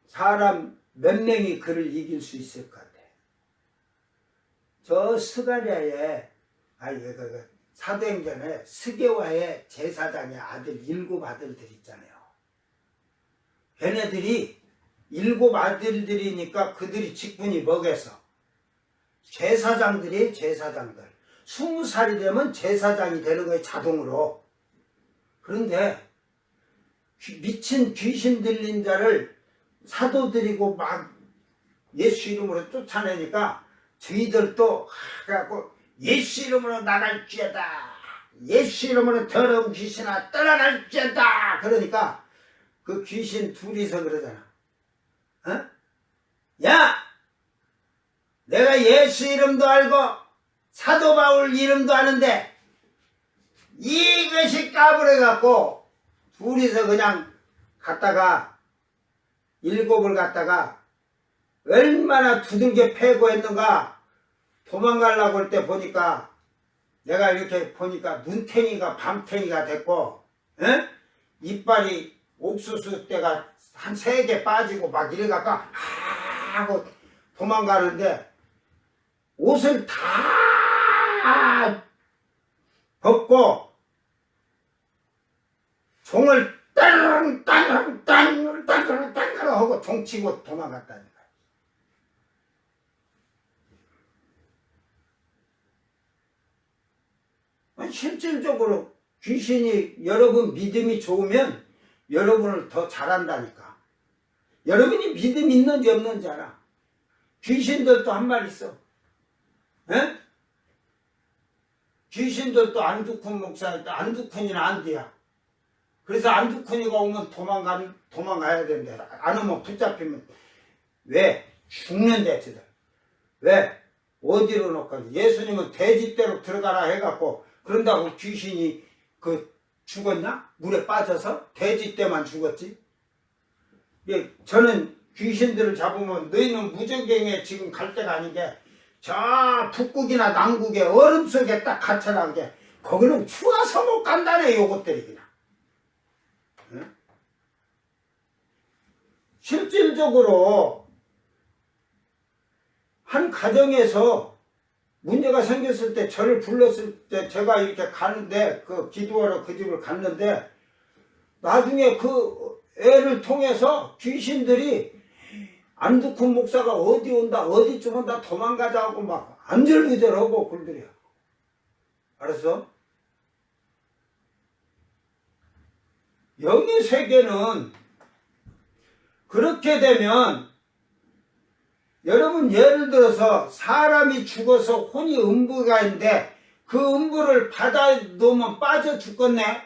사람 몇 명이 그를 이길 수 있을 것 같아. 저 스가랴에 사도행전에 스게와의 제사장의 아들 7 아들들 있잖아요. 걔네들이 7 아들들이니까 그들이 직분이 뭐겠어? 제사장들이 제사장들. 20살이 되면 제사장이 되는 거예요, 자동으로. 그런데 미친 귀신 들린 자를 사도들이고 막 예수 이름으로 쫓아내니까 저희들도 해갖고 예수 이름으로 나갈지어다. 예수 이름으로 더러운 귀신아 떠나갈지어다. 그러니까 그 귀신 둘이서 그러잖아. 야! 내가 예수 이름도 알고 사도 바울 이름도 아는데 이것이 까불어갖고 둘이서 그냥 갔다가 7을 갔다가 얼마나 두들겨 패고 했는가. 도망가려고 할 때 보니까 내가 이렇게 보니까 눈탱이가 밤탱이가 됐고 이빨이 옥수수 때가 한 3개 빠지고 막 이래갖고 하고 도망가는데 옷을 다 벗고 종을 땅땅땅땅땅 하고 종치고 도망갔다니까. 실질적으로 귀신이 여러분 믿음이 좋으면 여러분을 더 잘한다니까. 여러분이 믿음 있는지 없는지 알아. 귀신들도 한 말 있어. 에? 귀신들도 안두쿤 목사 있다. 안두쿤이나 안디야. 그래서 안두쿤이가 오면 도망가야 된대. 안 오면 붙잡히면. 왜? 죽는데, 쟤들. 왜? 어디로 놓고 예수님은 돼지떼로 들어가라 해갖고 그런다고 귀신이 죽었냐? 물에 빠져서 돼지떼만 죽었지. 예, 저는 귀신들을 잡으면 너희는 무저갱에 지금 갈 때가 아닌 게 저 북극이나 남극의 얼음 속에 딱 갇혀난 게 거기는 추워서 못 간다네. 요것들이 그냥 실질적으로 한 가정에서 문제가 생겼을 때 저를 불렀을 때 제가 이렇게 가는데 그 기도하러 그 집을 갔는데 나중에 그 애를 통해서 귀신들이 안두큰 목사가 어디 온다 어디쯤 온다 도망가자 하고 막 안절부절하고 그러더래요. 알았어? 영의 세계는 그렇게 되면 여러분 예를 들어서 사람이 죽어서 혼이 음부가 있는데 그 음부를 바다에 놓으면 빠져 죽겠네?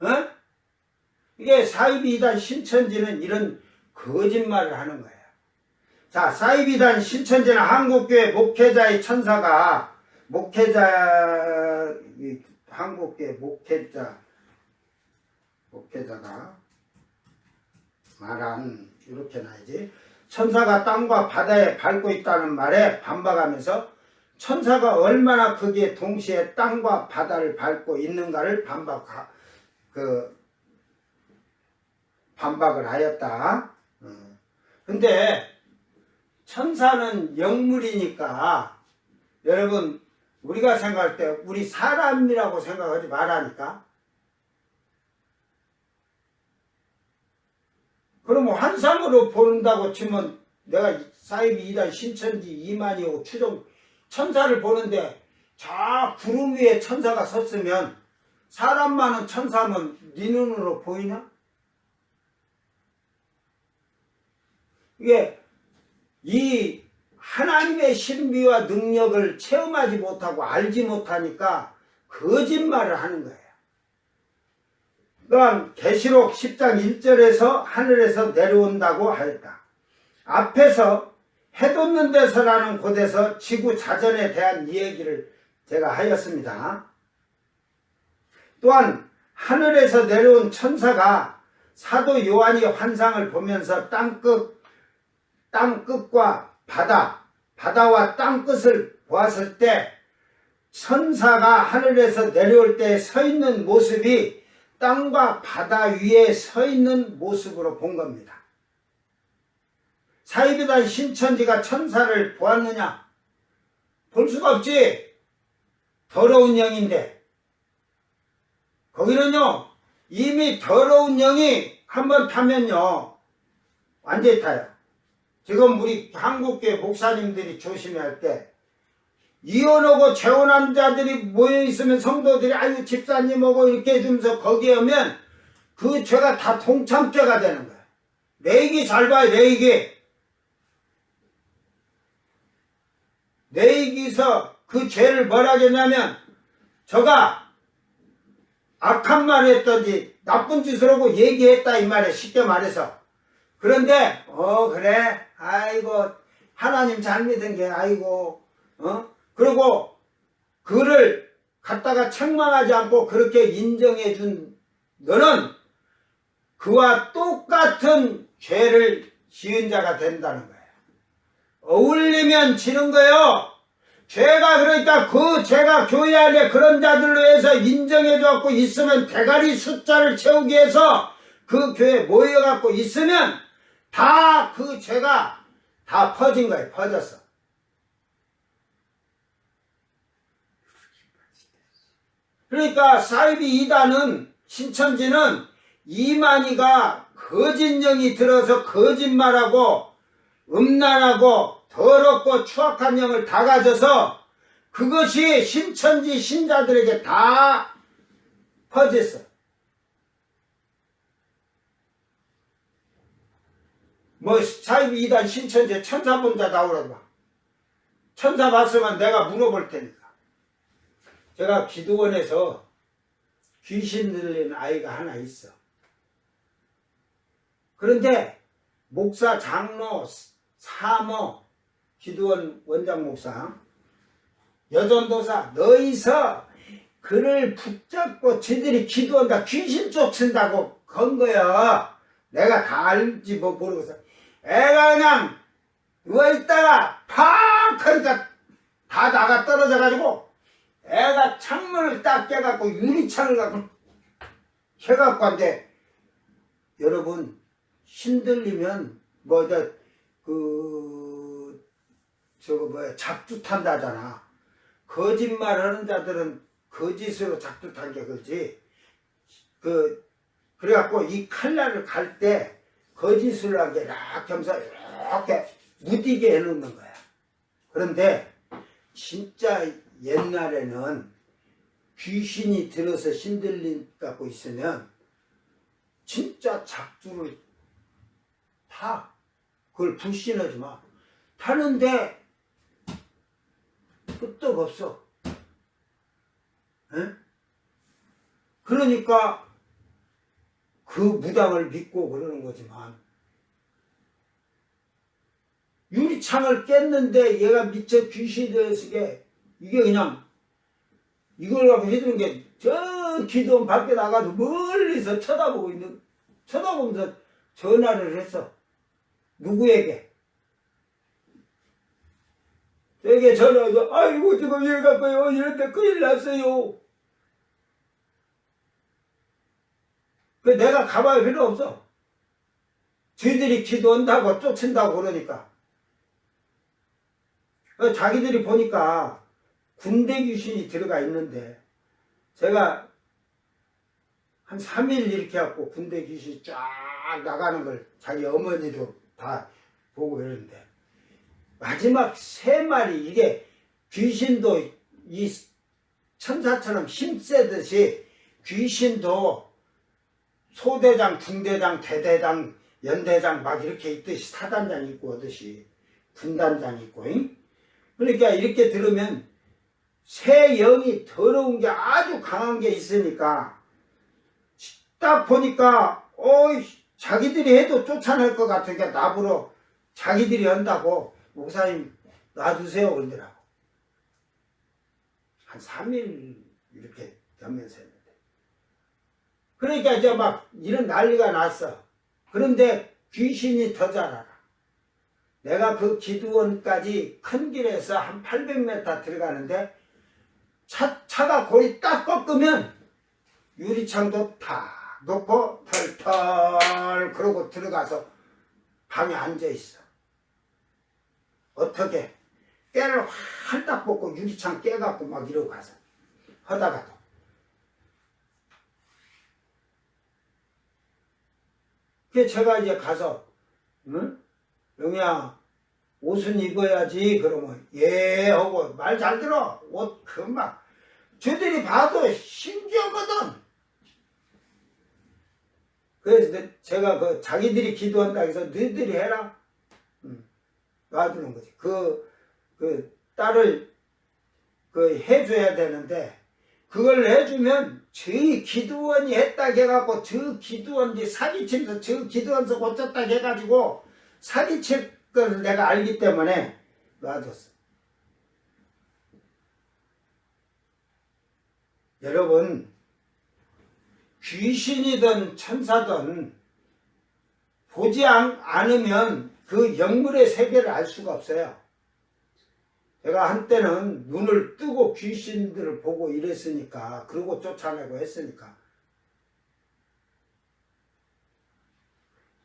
어? 이게 사이비단 신천지는 이런 거짓말을 하는 거예요. 자, 사이비단 신천지는 한국교회 목회자의 천사가 한국교회 목회자가 말한 이렇게 나야지. 천사가 땅과 바다에 밟고 있다는 말에 반박하면서 천사가 얼마나 거기에 동시에 땅과 바다를 밟고 있는가를 반박을 하였다. 근데 천사는 영물이니까 여러분 우리가 생각할 때 우리 사람이라고 생각하지 말라니까. 그럼 환상으로 본다고 치면 내가 사이비 2단 신천지 2만이고 추종 천사를 보는데 저 구름 위에 천사가 섰으면 사람 많은 천사면 네 눈으로 보이나? 이게 이 하나님의 신비와 능력을 체험하지 못하고 알지 못하니까 거짓말을 하는 거예요. 또한 계시록 10장 1절에서 하늘에서 내려온다고 하였다. 앞에서 해돋는 데서라는 곳에서 지구 자전에 대한 이야기를 제가 하였습니다. 또한 하늘에서 내려온 천사가 사도 요한이 환상을 보면서 땅끝과 바다와 땅끝을 보았을 때 천사가 하늘에서 내려올 때 서 있는 모습이 땅과 바다 위에 서 있는 모습으로 본 겁니다. 사이비단 신천지가 천사를 보았느냐? 볼 수가 없지. 더러운 영인데. 거기는요 이미 더러운 영이 한번 타면요 완전히 타요. 지금 우리 한국교회 목사님들이 조심해야 할 때 이혼하고 재혼한 자들이 모여있으면 성도들이 아유 집사님하고 이렇게 해주면서 거기에 오면 그 죄가 다 동참죄가 되는 거예요. 레이기 잘 봐요. 레이기서 그 죄를 뭐라 하겠냐면 저가 악한 말을 했던지 나쁜 짓을 하고 얘기했다 이 말이에요. 쉽게 말해서. 그런데 그래 아이고 하나님 잘 믿은 게 아이고 그리고 그를 갖다가 책망하지 않고 그렇게 인정해 준 너는 그와 똑같은 죄를 지은 자가 된다는 거예요. 어울리면 지는 거예요. 죄가 그러니까 그 죄가 교회 안에 그런 자들로 해서 인정해 갖고 있으면 대가리 숫자를 채우기 위해서 그 교회에 모여 갖고 있으면 다 그 죄가 다 퍼진 거예요. 퍼졌어. 그러니까 사이비 2단은 신천지는 이만희가 거짓령이 들어서 거짓말하고 음란하고 더럽고 추악한 영을 다 가져서 그것이 신천지 신자들에게 다 퍼졌어. 뭐 사이비 2단 신천지에 천사 본 자 나오라고 봐. 천사 봤으면 내가 물어볼 테니까. 제가 기도원에서 귀신 들린 아이가 하나 있어. 그런데 목사, 장로, 사모, 기도원 원장 목사, 여전도사 너희서 그를 붙잡고 지들이 기도한다 귀신 쫓는다고 건 거야. 내가 다 알지 뭐 모르겠어. 애가 그냥 누워있다가 팍 하니까 다 나가 떨어져가지고 애가 창문을 딱 깨갖고 유리창을 갖고 해갖고 한데 여러분 신들리면 작두 탄다잖아. 거짓말하는 자들은 거짓으로 작두 탄 게 그지. 그래갖고 이 칼날을 갈 때 거짓을 하게 이렇게 하면서 이렇게 무디게 해놓는 거야. 그런데 진짜 옛날에는 귀신이 들어서 신들림 갖고 있으면 진짜 작두를 타. 그걸 불신하지 마. 타는데 끄떡없어. 에? 그러니까 그 무당을 믿고 그러는 거지만 유리창을 깼는데 얘가 미처 귀신이 되어서 이게 그냥 이걸 갖고 해주는 게 저 기도원 밖에 나가서 멀리서 쳐다보면서 전화를 했어. 누구에게? 저에게 전화해서 아이고 지금 얘 갖고요 이런데 큰일 났어요. 내가 가봐야 필요 없어. 저희들이 기도한다고 쫓은다고 그러니까. 자기들이 보니까 군대 귀신이 들어가 있는데 제가 한 3일 이렇게 해갖고 군대 귀신이 쫙 나가는 걸 자기 어머니도 다 보고 이러는데 마지막 3마리 이게 귀신도 이 천사처럼 힘세듯이 귀신도 소대장, 중대장, 대대장, 연대장 막 이렇게 있듯이 사단장 있고 하듯이 군단장 있고 그러니까 이렇게 들으면 새 영이 더러운 게 아주 강한 게 있으니까 딱 보니까 자기들이 해도 쫓아낼 것 같으니까 나보러 자기들이 한다고 목사님 놔두세요 그러더라고. 한 3일 이렇게 되면서 했는데 그러니까 이제 막 이런 난리가 났어. 그런데 귀신이 더 잘 알아. 내가 그 기도원까지 큰 길에서 한 800m 들어가는데 차가 거의 딱 꺾으면 유리창도 탁 놓고 털털 그러고 들어가서 방에 앉아있어. 어떻게 깨를 활딱 뽑고 유리창 깨갖고 막 이러고 가서 하다가도 그래서 제가 이제 가서 응? 영희야 옷은 입어야지 그러면 예 하고 말 잘 들어. 옷 금방 저들이 봐도 신기하거든. 그래서 제가 그 자기들이 기도한다 해서 너희들이 해라 놔두는 거지. 그 딸을 해줘야 되는데 그걸 해주면 저희 기도원이 했다 해갖고 저 기도원이 사기치면서 저 기도원서 고쳤다 해가지고 사기칠 걸 내가 알기 때문에 놔뒀어. 여러분 귀신이든 천사든 보지 않으면 그 영물의 세계를 알 수가 없어요. 제가 한때는 눈을 뜨고 귀신들을 보고 이랬으니까 그러고 쫓아내고 했으니까.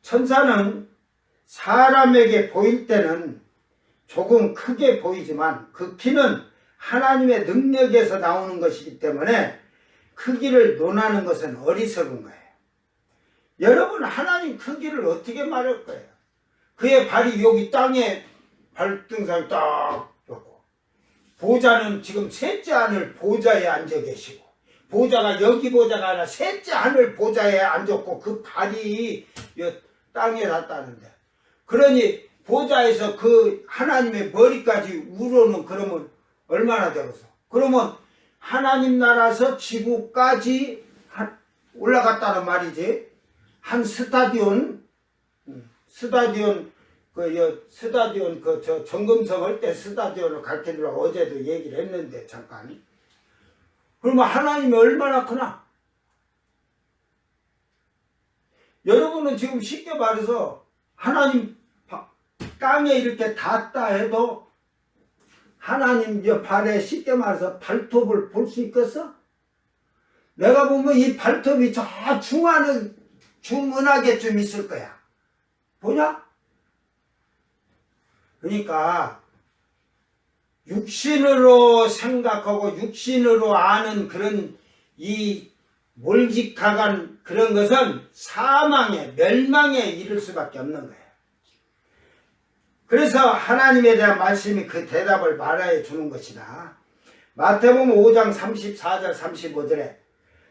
천사는 사람에게 보일 때는 조금 크게 보이지만 그 키는 하나님의 능력에서 나오는 것이기 때문에 크기를 논하는 것은 어리석은 거예요. 여러분 하나님 크기를 어떻게 말할 거예요? 그의 발이 여기 땅에 발등상에 딱 놓고 보좌는 지금 셋째 하늘 보좌에 앉아 계시고 보좌가 여기 보좌가 아니라 셋째 하늘 보좌에 앉았고 그 발이 땅에 닿다는데 그러니 보좌에서 그 하나님의 머리까지 우러는 그러면 얼마나 되겠어? 그러면 하나님 나라에서 지구까지 올라갔다는 말이지. 한 스타디온 저 정금성 할 때 스타디온을 가르쳐주려고 어제도 얘기를 했는데 잠깐. 그러면 하나님이 얼마나 크나? 여러분은 지금 쉽게 말해서 하나님 땅에 이렇게 닿았다 해도 하나님 발에 쉽게 말해서 발톱을 볼 수 있겠어? 내가 보면 이 발톱이 저 중안에 중은하게 좀 있을 거야. 보냐? 그러니까 육신으로 생각하고 육신으로 아는 그런 이 몰직하간 그런 것은 사망에 멸망에 이를 수밖에 없는 거예요. 그래서 하나님에 대한 말씀이 그 대답을 말하여 주는 것이다. 마태복음 5장 34절 35절에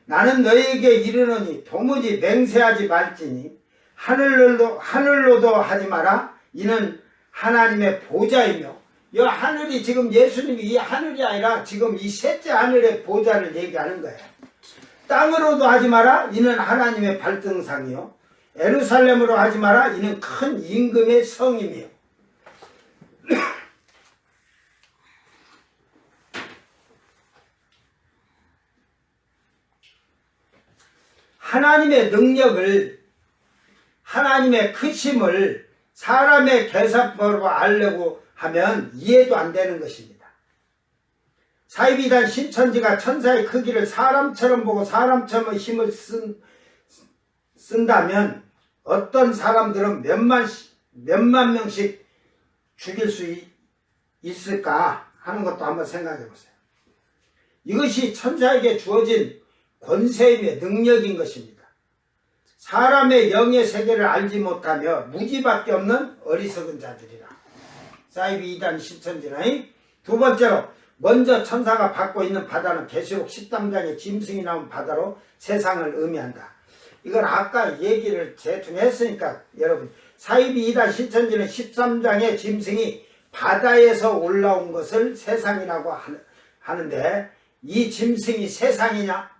나는 너희에게 이르노니 도무지 맹세하지 말지니 하늘로도 하지 마라. 이는 하나님의 보좌이며, 이 하늘이 지금 예수님이 이 하늘이 아니라 지금 이 셋째 하늘의 보좌를 얘기하는 거예요. 땅으로도 하지 마라. 이는 하나님의 발등상이요. 예루살렘으로 하지 마라. 이는 큰 임금의 성임이요. 하나님의 능력을, 하나님의 크심을 사람의 계산법으로 알려고 하면 이해도 안 되는 것입니다. 사이비단 신천지가 천사의 크기를 사람처럼 보고 사람처럼 힘을 쓴다면 어떤 사람들은 몇만 명씩 죽일 수 있을까 하는 것도 한번 생각해 보세요. 이것이 천사에게 주어진 권세임의 능력인 것입니다. 사람의 영의 세계를 알지 못하며 무지밖에 없는 어리석은 자들이라. 사이비 이단 신천지는. 두 번째로 먼저 천사가 받고 있는 바다는 계시록 13장에 짐승이 나온 바다로 세상을 의미한다. 이걸 아까 얘기를 대충 했으니까 여러분, 사이비 이단 신천지는 13장에 짐승이 바다에서 올라온 것을 세상이라고 하는데 이 짐승이 세상이냐?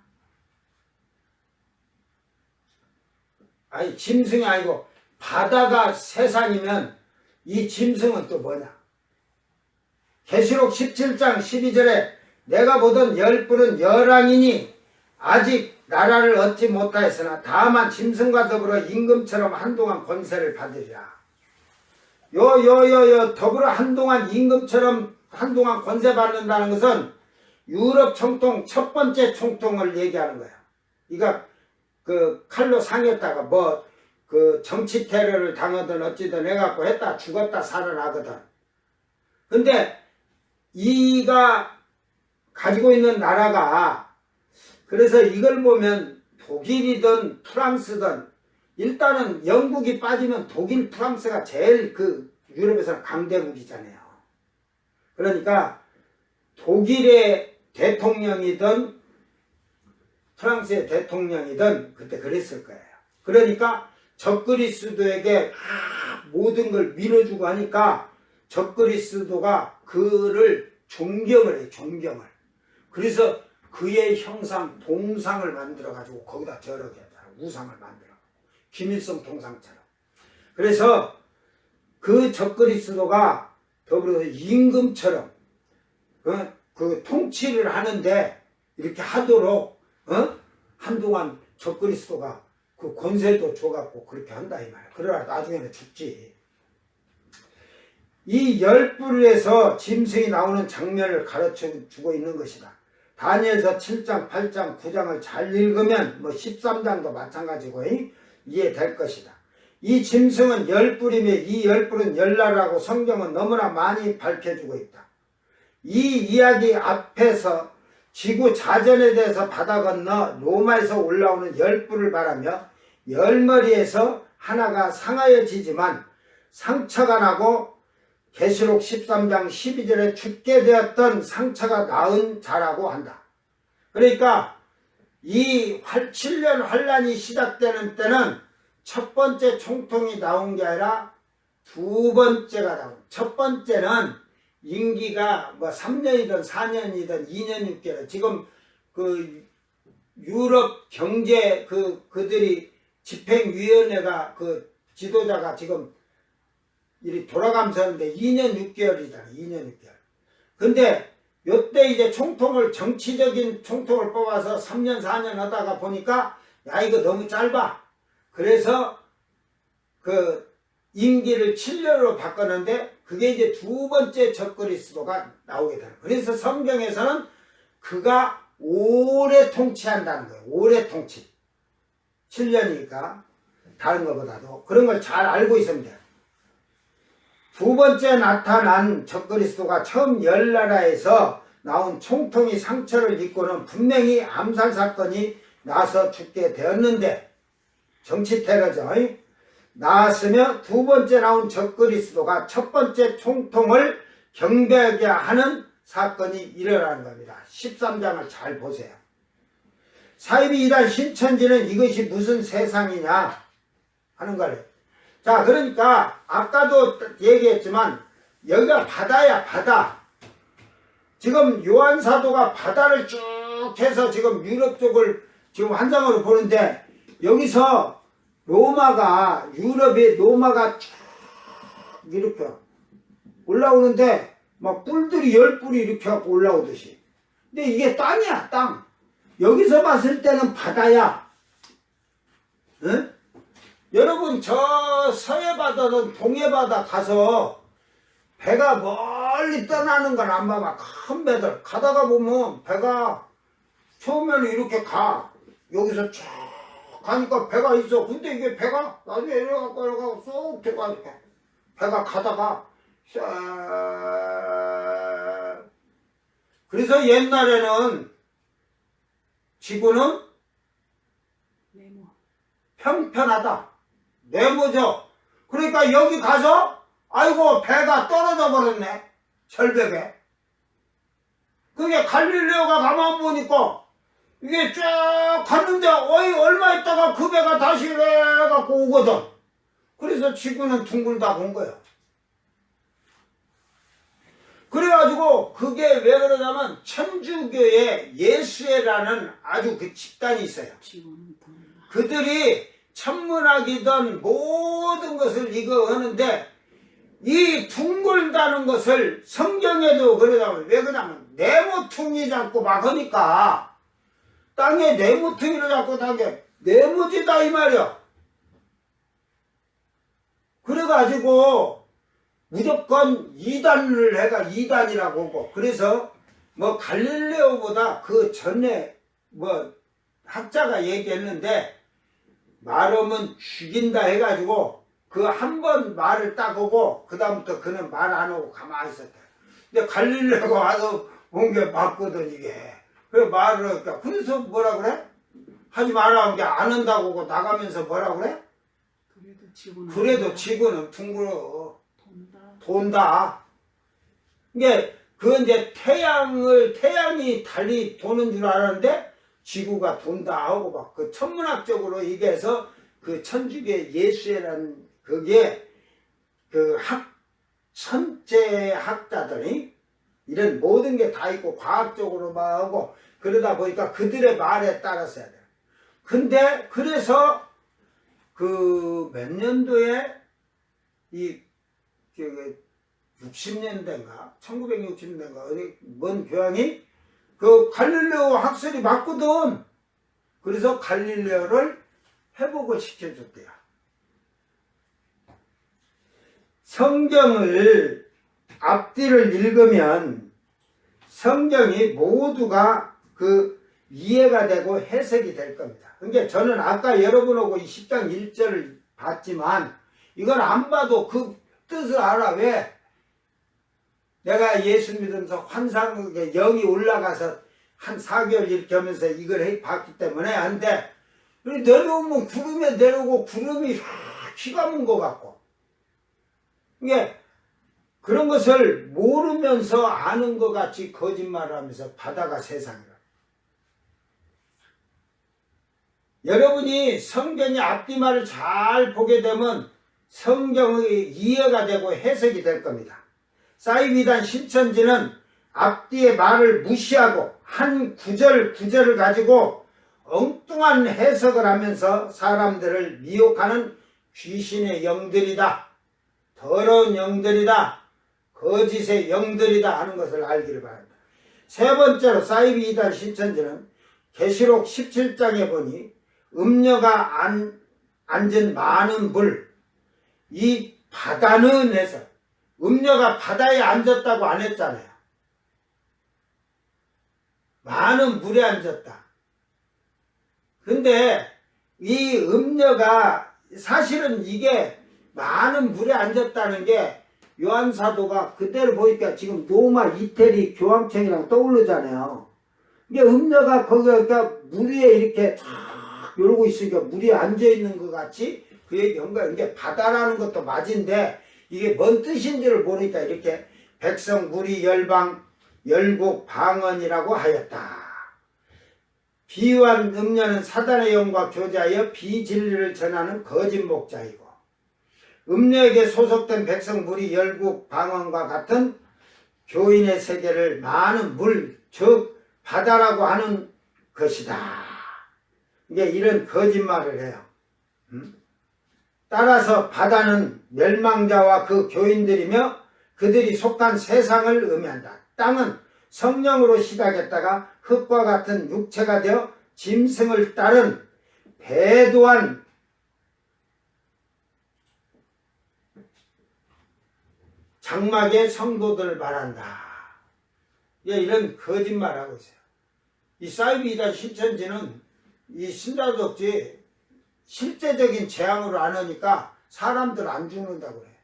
아니, 짐승이 아니고 바다가 세상이면 이 짐승은 또 뭐냐? 계시록 17장 12절에 내가 보던 열뿔은 열왕이니 아직 나라를 얻지 못하였으나 다만 짐승과 더불어 임금처럼 한동안 권세를 받으리라. 더불어 한동안 임금처럼 한동안 권세 받는다는 것은 유럽 총통 첫 번째 총통을 얘기하는 거야. 그러니까 그 칼로 상했다가 그 정치 테러를 당하든 어찌든 해갖고 했다 죽었다 살아나거든. 근데 이가 가지고 있는 나라가, 그래서 이걸 보면 독일이든 프랑스든 일단은 영국이 빠지면 독일, 프랑스가 제일 그 유럽에서는 강대국이잖아요. 그러니까 독일의 대통령이든 프랑스의 대통령이든 그때 그랬을 거예요. 그러니까 적그리스도에게 모든 걸 밀어주고 하니까 적그리스도가 그를 존경을 해요. 존경을. 그래서 그의 형상 동상을 만들어 가지고 거기다 저렇게 하잖아. 우상을 만들어. 김일성 동상처럼. 그래서 그 적그리스도가 더불어서 임금처럼 그 통치를 하는데 이렇게 하도록 한동안 적그리스도가 그 권세도 줘갖고 그렇게 한다 이 말이야. 그러나 나중에는 죽지. 이 열불에서 짐승이 나오는 장면을 가르쳐주고 있는 것이다. 다니엘서 7장, 8장, 9장을 잘 읽으면 13장도 마찬가지고 이해될 것이다. 이 짐승은 열불이며 이 열불은 열나라고 성경은 너무나 많이 밝혀주고 있다. 이 이야기 앞에서 지구 자전에 대해서 바다 건너 로마에서 올라오는 열불을 말하며 열머리에서 하나가 상하여지지만 상처가 나고 계시록 13장 12절에 죽게 되었던 상처가 나은 자라고 한다. 그러니까 이 7년 환란이 시작되는 때는 첫 번째 총통이 나온 게 아니라 두 번째가 나온. 첫 번째는 임기가 3년이든 4년이든 2년 6개월. 지금 그 유럽 경제 그들이 집행위원회가 그 지도자가 지금 이리 돌아가면서 하는데 2년 6개월이잖아. 2년 6개월. 근데 요때 이제 총통을, 정치적인 총통을 뽑아서 3년 4년 하다가 보니까 야 이거 너무 짧아. 그래서 그 임기를 7년으로 바꿨는데 그게 이제 두 번째 적그리스도가 나오게 되는. 그래서 성경에서는 그가 오래 통치한다는 거예요. 오래 통치. 7년이니까. 다른 것보다도 그런 걸 잘 알고 있으면 돼요. 두 번째 나타난 적그리스도가 처음 열나라에서 나온 총통이 상처를 입고는 분명히 암살 사건이 나서 죽게 되었는데, 정치 테러죠. 나왔으며 두 번째 나온 적그리스도가 첫 번째 총통을 경배하게 하는 사건이 일어나는 겁니다. 13장을 잘 보세요. 사이비 이단 신천지는 이것이 무슨 세상이냐 하는 거예요. 자, 그러니까 아까도 얘기했지만 여기가 바다야, 바다. 지금 요한 사도가 바다를 쭉 해서 지금 유럽 쪽을 지금 환상으로 보는데, 여기서 로마가, 유럽의 로마가 쭉 이렇게 올라오는데 막 뿔들이 10뿔이 이렇게 하고 올라오듯이. 근데 이게 땅이야, 땅. 여기서 봤을 때는 바다야. 응? 여러분, 저 서해 바다든 동해 바다 가서 배가 멀리 떠나는 건 안 봐봐. 큰 배들 가다가 보면 배가 처음에는 이렇게 가. 여기서 쭉 가니까 배가 있어. 근데 이게 배가 나중에 이래가고 쏙 배가 이렇게 배가 가다가 싹. 그래서 옛날에는 지구는 네모. 평평하다. 네모죠. 그러니까 여기 가서 아이고 배가 떨어져 버렸네. 절벽에. 그게 갈릴레오가 가만 보니까 이게 쭉 갔는데 어이 얼마 있다가 그 배가 다시 이래갖고 오거든. 그래서 지구는 둥글다 본 거예요. 그래가지고 그게 왜 그러냐면 천주교의 예수회라는 아주 그 집단이 있어요. 지구는 돈다. 그들이 천문학이든 모든 것을 이거 하는데, 이 둥글다는 것을 성경에도 그러냐면 왜 그러냐면 네모퉁이 잡고 막 하니까 땅에 네모퉁이를 잡고 땅에 네모지다 이 말이야. 그래가지고 무조건 이단을 해가 이단이라고 하고, 그래서 뭐 갈릴레오보다 그 전에 뭐 학자가 얘기했는데 말하면 죽인다 해가지고 그 한 번 말을 딱 하고 그 다음부터 그는 말 안 하고 가만히 있었다. 근데 갈릴레오가 와서 온 게 맞거든 이게. 그래 말을 하니까 그래서 뭐라 그래? 하지 말라는 게 안 한다고 하고 나가면서 뭐라 그래? 그래도 지구는 둥글어. 돈다. 이게 그 이제 태양이 달리 도는 줄 알았는데 지구가 돈다 하고 막 그 천문학적으로 얘기해서 그 천주교 예수회라는 그게 그 천재 학자들이 이런 모든 게 다 있고 과학적으로 막 하고 그러다 보니까 그들의 말에 따라서 해야 돼. 근데 그래서 그 몇 년도에 이 60년대인가 1960년대인가 어디 먼 교황이 그 갈릴레오 학설이 맞거든. 그래서 갈릴레오를 회복을 시켜줬대요. 성경을 앞뒤를 읽으면 성경이 모두가 그 이해가 되고 해석이 될 겁니다. 그러니까 저는 아까 여러분하고 이 10장 1절을 봤지만 이건 안 봐도 그 뜻을 알아. 왜? 내가 예수 믿으면서 환상, 영이 올라가서 한 4개월 이렇게 하면서 이걸 봤기 때문에 안 돼. 내려오면 구름에 내려오고 구름이 휘감은 것 같고. 이게 그런 것을 모르면서 아는 것 같이 거짓말을 하면서 바다가 세상이라. 여러분이 성경의 앞뒤말을 잘 보게 되면 성경의 이해가 되고 해석이 될 겁니다. 사이비단 신천지는 앞뒤의 말을 무시하고 한 구절을 가지고 엉뚱한 해석을 하면서 사람들을 미혹하는 귀신의 영들이다. 더러운 영들이다. 거짓의 영들이다 하는 것을 알기를 바랍니다. 세 번째로 사이비단 신천지는 계시록 17장에 보니 음녀가 앉은 많은 불, 이 바다는 해서 음녀가 바다에 앉았다고 안 했잖아요. 많은 물에 앉았다. 근데 이 음녀가 사실은 이게 많은 물에 앉았다는 게 요한 사도가 그대로 보니까 지금 로마 이태리 교황청이랑 떠오르잖아요. 이게 음녀가 거기가 물 위에 이렇게 탁 이러고 있으니까 물이 앉아 있는 것 같이 그 얘기인가. 이게 바다라는 것도 맞은데 이게 뭔 뜻인지를 모르니까 이렇게 백성 무리 열방 열국 방언이라고 하였다. 비유한 음녀는 사단의 영과 교제하여 비진리를 전하는 거짓 목자이고 음녀에게 소속된 백성 무리 열국 방언과 같은 교인의 세계를 많은 물, 즉 바다라고 하는 것이다. 이게 이런 거짓말을 해요. 따라서 바다는 멸망자와 그 교인들이며 그들이 속한 세상을 의미한다. 땅은 성령으로 시작했다가 흙과 같은 육체가 되어 짐승을 따른 배도한 장막의 성도들을 말한다. 이런 거짓말하고 있어요. 이 사이비 이단 신천지는 이 신자독지 실제적인 재앙으로 안 하니까 사람들 안 죽는다고 그래요.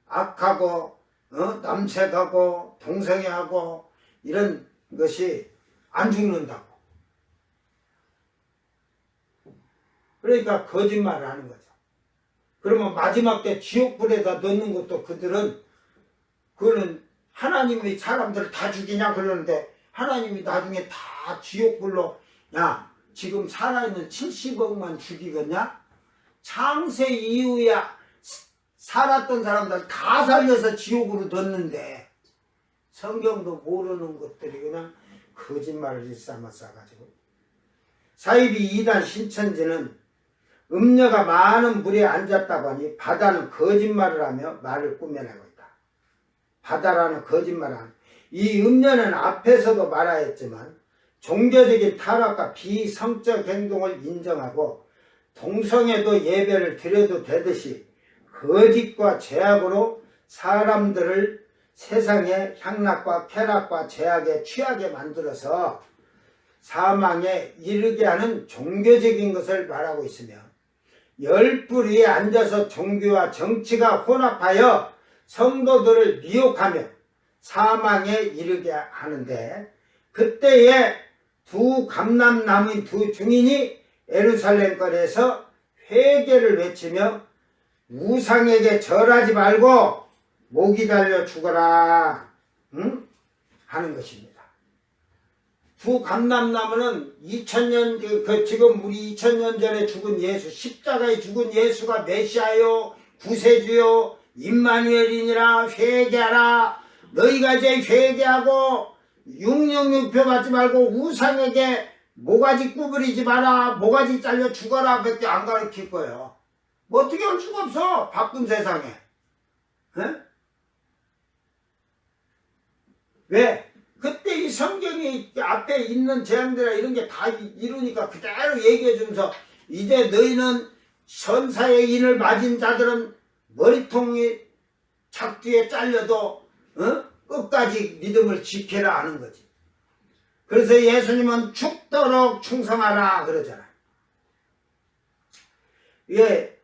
악하고 남색하고 동성애하고 이런 것이 안 죽는다고. 그러니까 거짓말을 하는 거죠. 그러면 마지막 때 지옥불에다 넣는 것도 그거는 하나님이 사람들을 다 죽이냐 그러는데 하나님이 나중에 다 지옥불로 야 지금 살아있는 70억만 죽이겠냐? 창세 이후야 살았던 사람들 다 살려서 지옥으로 넣는데 성경도 모르는 것들이 그냥 거짓말을 일삼아 싸가지고. 사이비 2단 신천지는 음녀가 많은 물에 앉았다고 하니 바다는 거짓말을 하며 말을 꾸며내고 있다. 바다라는 거짓말을 하는 이 음녀는 앞에서도 말하였지만 종교적인 타락과 비성적 행동을 인정하고 동성애도 예배를 드려도 되듯이 거짓과 죄악으로 사람들을 세상의 향락과 쾌락과 죄악에 취하게 만들어서 사망에 이르게 하는 종교적인 것을 말하고 있으며 열불 위에 앉아서 종교와 정치가 혼합하여 성도들을 미혹하며 사망에 이르게 하는데 그때에 두 감람나무인 두 증인이 예루살렘 거리에서 회개를 외치며 우상에게 절하지 말고 목이 달려 죽어라 하는 것입니다. 두 감람나무는 2000년 지금 우리 2000년 전에 죽은 예수 십자가에 죽은 예수가 메시아요 구세주요 임마누엘이니라 회개하라. 너희가 이제 회개하고 육령육표 받지 말고 우상에게 모가지 구부리지 마라. 모가지 잘려 죽어라. 그렇게 안 가르칠 거예요. 뭐 어떻게 할 수가 없어. 바쁜 세상에. 에? 왜? 그때 이 성경이 앞에 있는 재앙들이나 이런 게 다 이루니까 그대로 얘기해 주면서 이제 너희는 선사의 인을 맞은 자들은 머리통이 착뒤에 잘려도 끝까지 믿음을 지켜라 하는 거지. 그래서 예수님은 죽도록 충성하라 그러잖아. 이게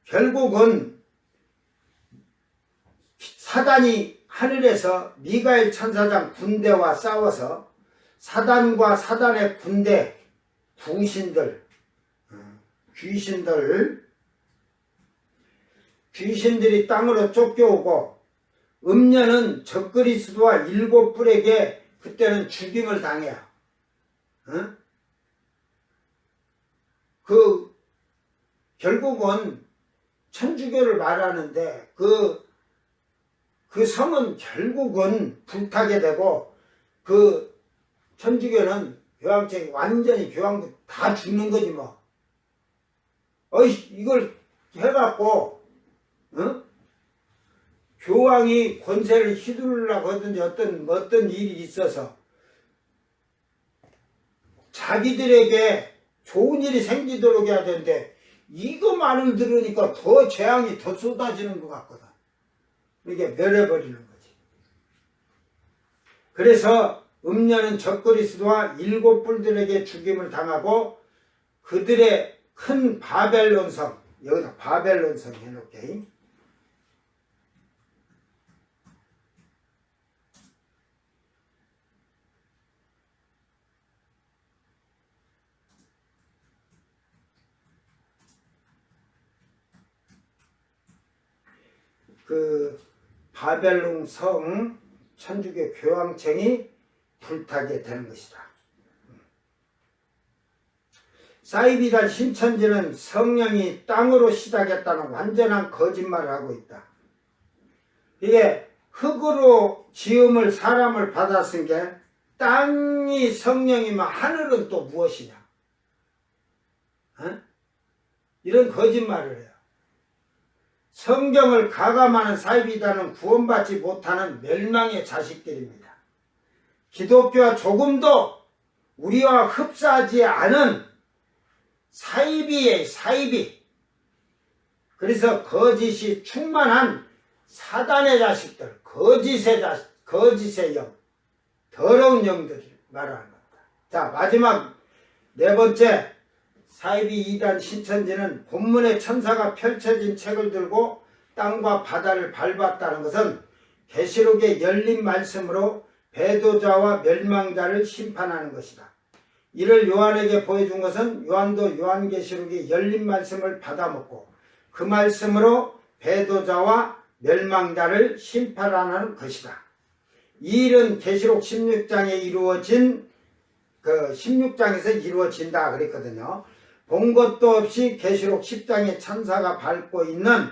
결국은 사단이 하늘에서 미가엘 천사장 군대와 싸워서 사단과 사단의 군대 귀신들이 땅으로 쫓겨오고 음녀는 적그리스도와 7뿔에게 그때는 죽임을 당해요. 결국은 천주교를 말하는데 그 성은 결국은 불타게 되고 그 천주교는 교황청이 완전히 교황도 다 죽는 거지 뭐. 이걸 해갖고 교황이 권세를 휘두르려고 하든지 어떤 일이 있어서 자기들에게 좋은 일이 생기도록 해야 되는데 이거 말을 들으니까 더 재앙이 더 쏟아지는 것 같거든. 이게 멸해버리는 거지. 그래서 음녀는 적그리스도와 7뿔들에게 죽임을 당하고 그들의 큰 바벨론성 여기다 바벨론성 해놓게. 그 바벨론 성 천주교 교황청이 불타게 되는 것이다. 사이비단 신천지는 성령이 땅으로 시작했다는 완전한 거짓말을 하고 있다. 이게 흙으로 지음을 사람을 받았은 게 땅이 성령이면 하늘은 또 무엇이냐? 이런 거짓말을 해요. 성경을 가감하는 사이비단은 구원받지 못하는 멸망의 자식들입니다. 기독교와 조금도 우리와 흡사하지 않은 사이비의 사이비. 그래서 거짓이 충만한 사단의 자식들, 거짓의 영, 더러운 영들이 말하는 겁니다. 자, 마지막 네 번째, 사이비 이단 신천지는 본문의 천사가 펼쳐진 책을 들고 땅과 바다를 밟았다는 것은 계시록의 열린 말씀으로 배도자와 멸망자를 심판하는 것이다. 이를 요한에게 보여준 것은 요한도 요한계시록의 열린 말씀을 받아먹고 그 말씀으로 배도자와 멸망자를 심판하는 것이다. 이 일은 계시록 16장에 이루어진 16장에서 이루어진다 그랬거든요. 본 것도 없이 계시록 10장의 천사가 밟고 있는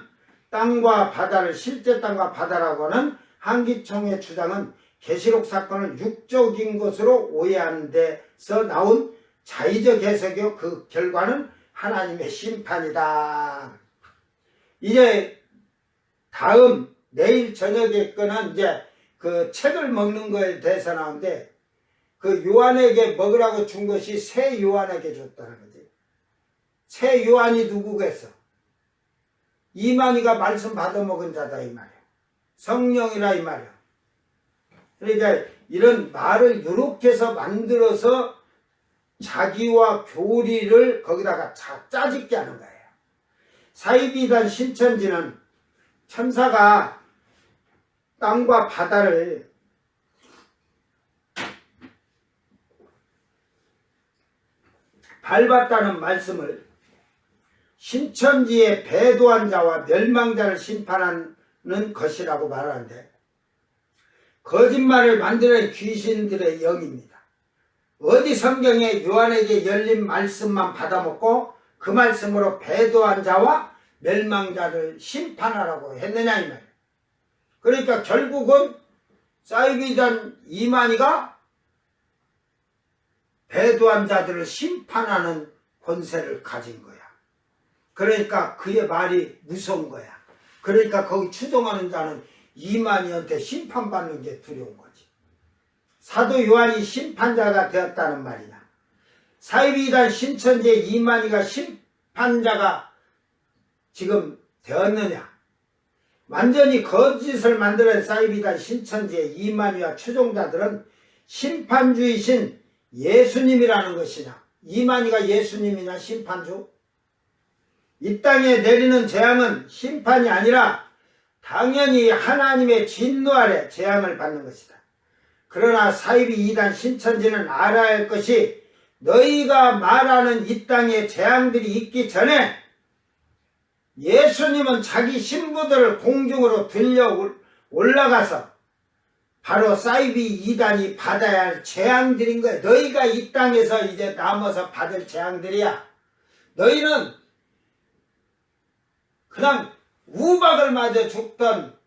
땅과 바다를 실제 땅과 바다라고 하는 한기총의 주장은 계시록 사건을 육적인 것으로 오해하는 데서 나온 자의적 해석이요. 그 결과는 하나님의 심판이다. 이제 다음 내일 저녁에 거는 이제 그 책을 먹는 거에 대해서 나오는데 그 요한에게 먹으라고 준 것이 새 요한에게 줬다는 거지. 새 요한이 누구겠어? 이만희가 말씀 받아먹은 자다 이 말이야. 성령이라 이 말이야. 그러니까 이런 말을 이렇게 해서 만들어서 자기와 교리를 거기다가 짜집게 하는 거예요. 사이비단 신천지는 천사가 땅과 바다를 밟았다는 말씀을 신천지의 배도한 자와 멸망자를 심판하는 것이라고 말하는데 거짓말을 만드는 귀신들의 영입니다. 어디 성경에 요한에게 열린 말씀만 받아먹고 그 말씀으로 배도한 자와 멸망자를 심판하라고 했느냐 이 말이에요. 그러니까 결국은 사이비단 이만희가 배도한 자들을 심판하는 권세를 가진 거야. 그러니까 그의 말이 무서운 거야. 그러니까 거기 추종하는 자는 이만희한테 심판받는 게 두려운 거지. 사도 요한이 심판자가 되었다는 말이냐. 사이비단 신천지의 이만희가 심판자가 지금 되었느냐. 완전히 거짓을 만들어낸 사이비단 신천지의 이만희와 추종자들은 심판주이신 예수님이라는 것이냐. 이만희가 예수님이냐 심판주? 이 땅에 내리는 재앙은 심판이 아니라 당연히 하나님의 진노 아래 재앙을 받는 것이다. 그러나 사이비 이단 신천지는 알아야 할 것이 너희가 말하는 이 땅에 재앙들이 있기 전에 예수님은 자기 신부들을 공중으로 들려 올라가서 바로 사이비 이단이 받아야 할 재앙들인 거야. 너희가 이 땅에서 이제 남아서 받을 재앙들이야. 너희는 그냥 우박을 맞아 죽던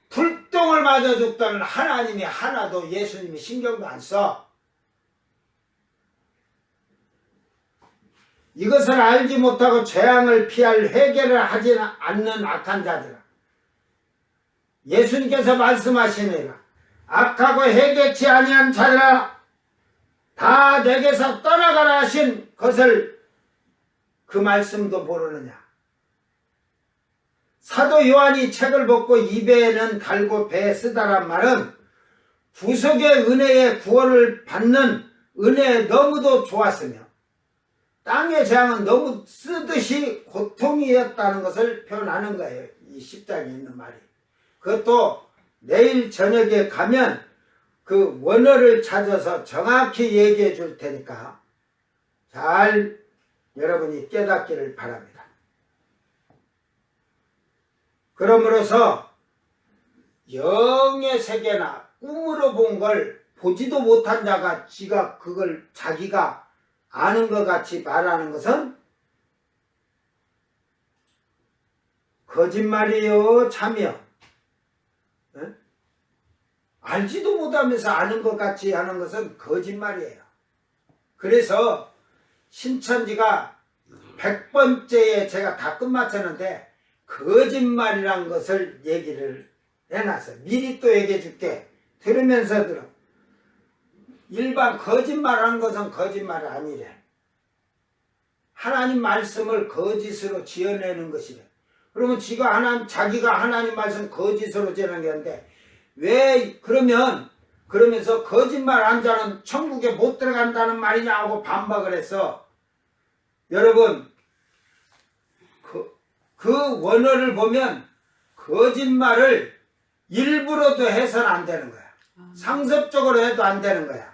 불똥을 맞아 죽던 하나님이 하나도 예수님이 신경도 안 써. 이것을 알지 못하고 재앙을 피할 회개를 하지 않는 악한 자들아. 예수님께서 말씀하시니라. 악하고 회개치 아니한 자들아 다 내게서 떠나가라 하신 것을 그 말씀도 모르느냐. 사도 요한이 책을 벗고 입에는 달고 배에 쓰다란 말은 구속의 은혜의 구원을 받는 은혜에 너무도 좋았으며 땅의 재앙은 너무 쓰듯이 고통이었다는 것을 표현하는 거예요. 이 10장에 있는 말이. 그것도 내일 저녁에 가면 그 원어를 찾아서 정확히 얘기해 줄 테니까 잘 여러분이 깨닫기를 바랍니다. 그러므로서 영의 세계나 꿈으로 본 걸 보지도 못한 자가 지가 그걸 자기가 아는 것 같이 말하는 것은 거짓말이요 참이요. 네? 알지도 못하면서 아는 것 같이 하는 것은 거짓말이에요. 그래서 신천지가 100번째에 제가 다 끝마쳤는데 거짓말이란 것을 얘기를 해놨어요. 미리 또 얘기해 줄게. 들으면서 들어. 일반 거짓말하는 것은 거짓말이 아니래. 하나님 말씀을 거짓으로 지어내는 것이래. 그러면 자기가 하나님 말씀 거짓으로 지어내는데 왜 그러면서 거짓말한 자는 천국에 못 들어간다는 말이냐 하고 반박을 했어. 여러분 그 원어를 보면 거짓말을 일부러도 해서는 안 되는 거야. 상습적으로 해도 안 되는 거야.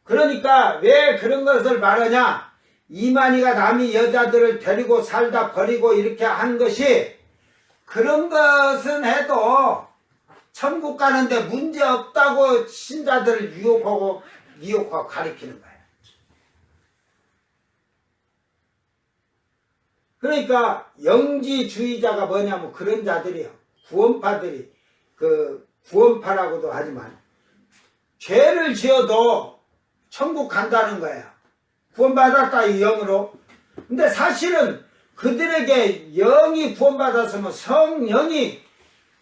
그러니까 왜 그런 것을 말하냐? 이만희가 남이 여자들을 데리고 살다 버리고 이렇게 한 것이 그런 것은 해도 천국 가는데 문제 없다고 신자들을 유혹하고 가리키는 거예요. 그러니까 영지주의자가 뭐냐면 그런 자들이요. 구원파들이 구원파라고도 하지만 죄를 지어도 천국 간다는 거야. 구원받았다 이 영으로. 근데 사실은 그들에게 영이 구원받았으면 성령이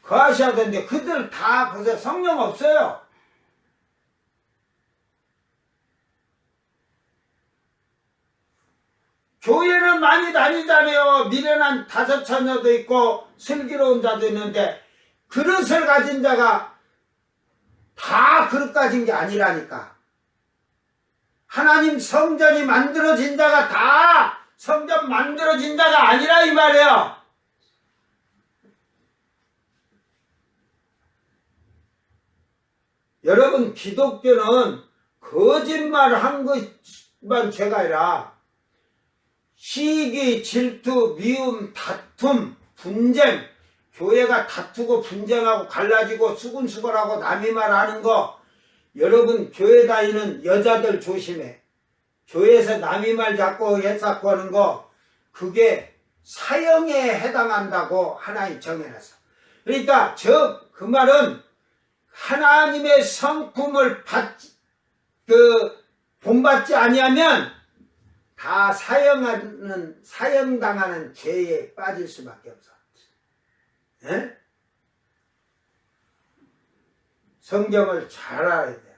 거하셔야 되는데 그들 다 보세요. 성령 없어요. 교회는 많이 다니잖아요. 미련한 5 처녀도 있고 슬기로운 자도 있는데 그릇을 가진 자가 다 그릇 가진 게 아니라니까. 하나님 성전이 만들어진 자가 다 성전 만들어진 자가 아니라 이 말이에요. 여러분 기독교는 거짓말한 것만 죄가 아니라 시기, 질투, 미움, 다툼, 분쟁, 교회가 다투고 분쟁하고 갈라지고 수근수근하고 남이 말하는 거, 여러분 교회 다니는 여자들 조심해. 교회에서 남이 말 자꾸 해석하고 하는 거 그게 사형에 해당한다고 하나님 정해놨어. 그러니까 그 말은 하나님의 성품을 본받지 아니하면 다 사형당하는 죄에 빠질 수밖에 없어. 에? 성경을 잘 알아야 돼요.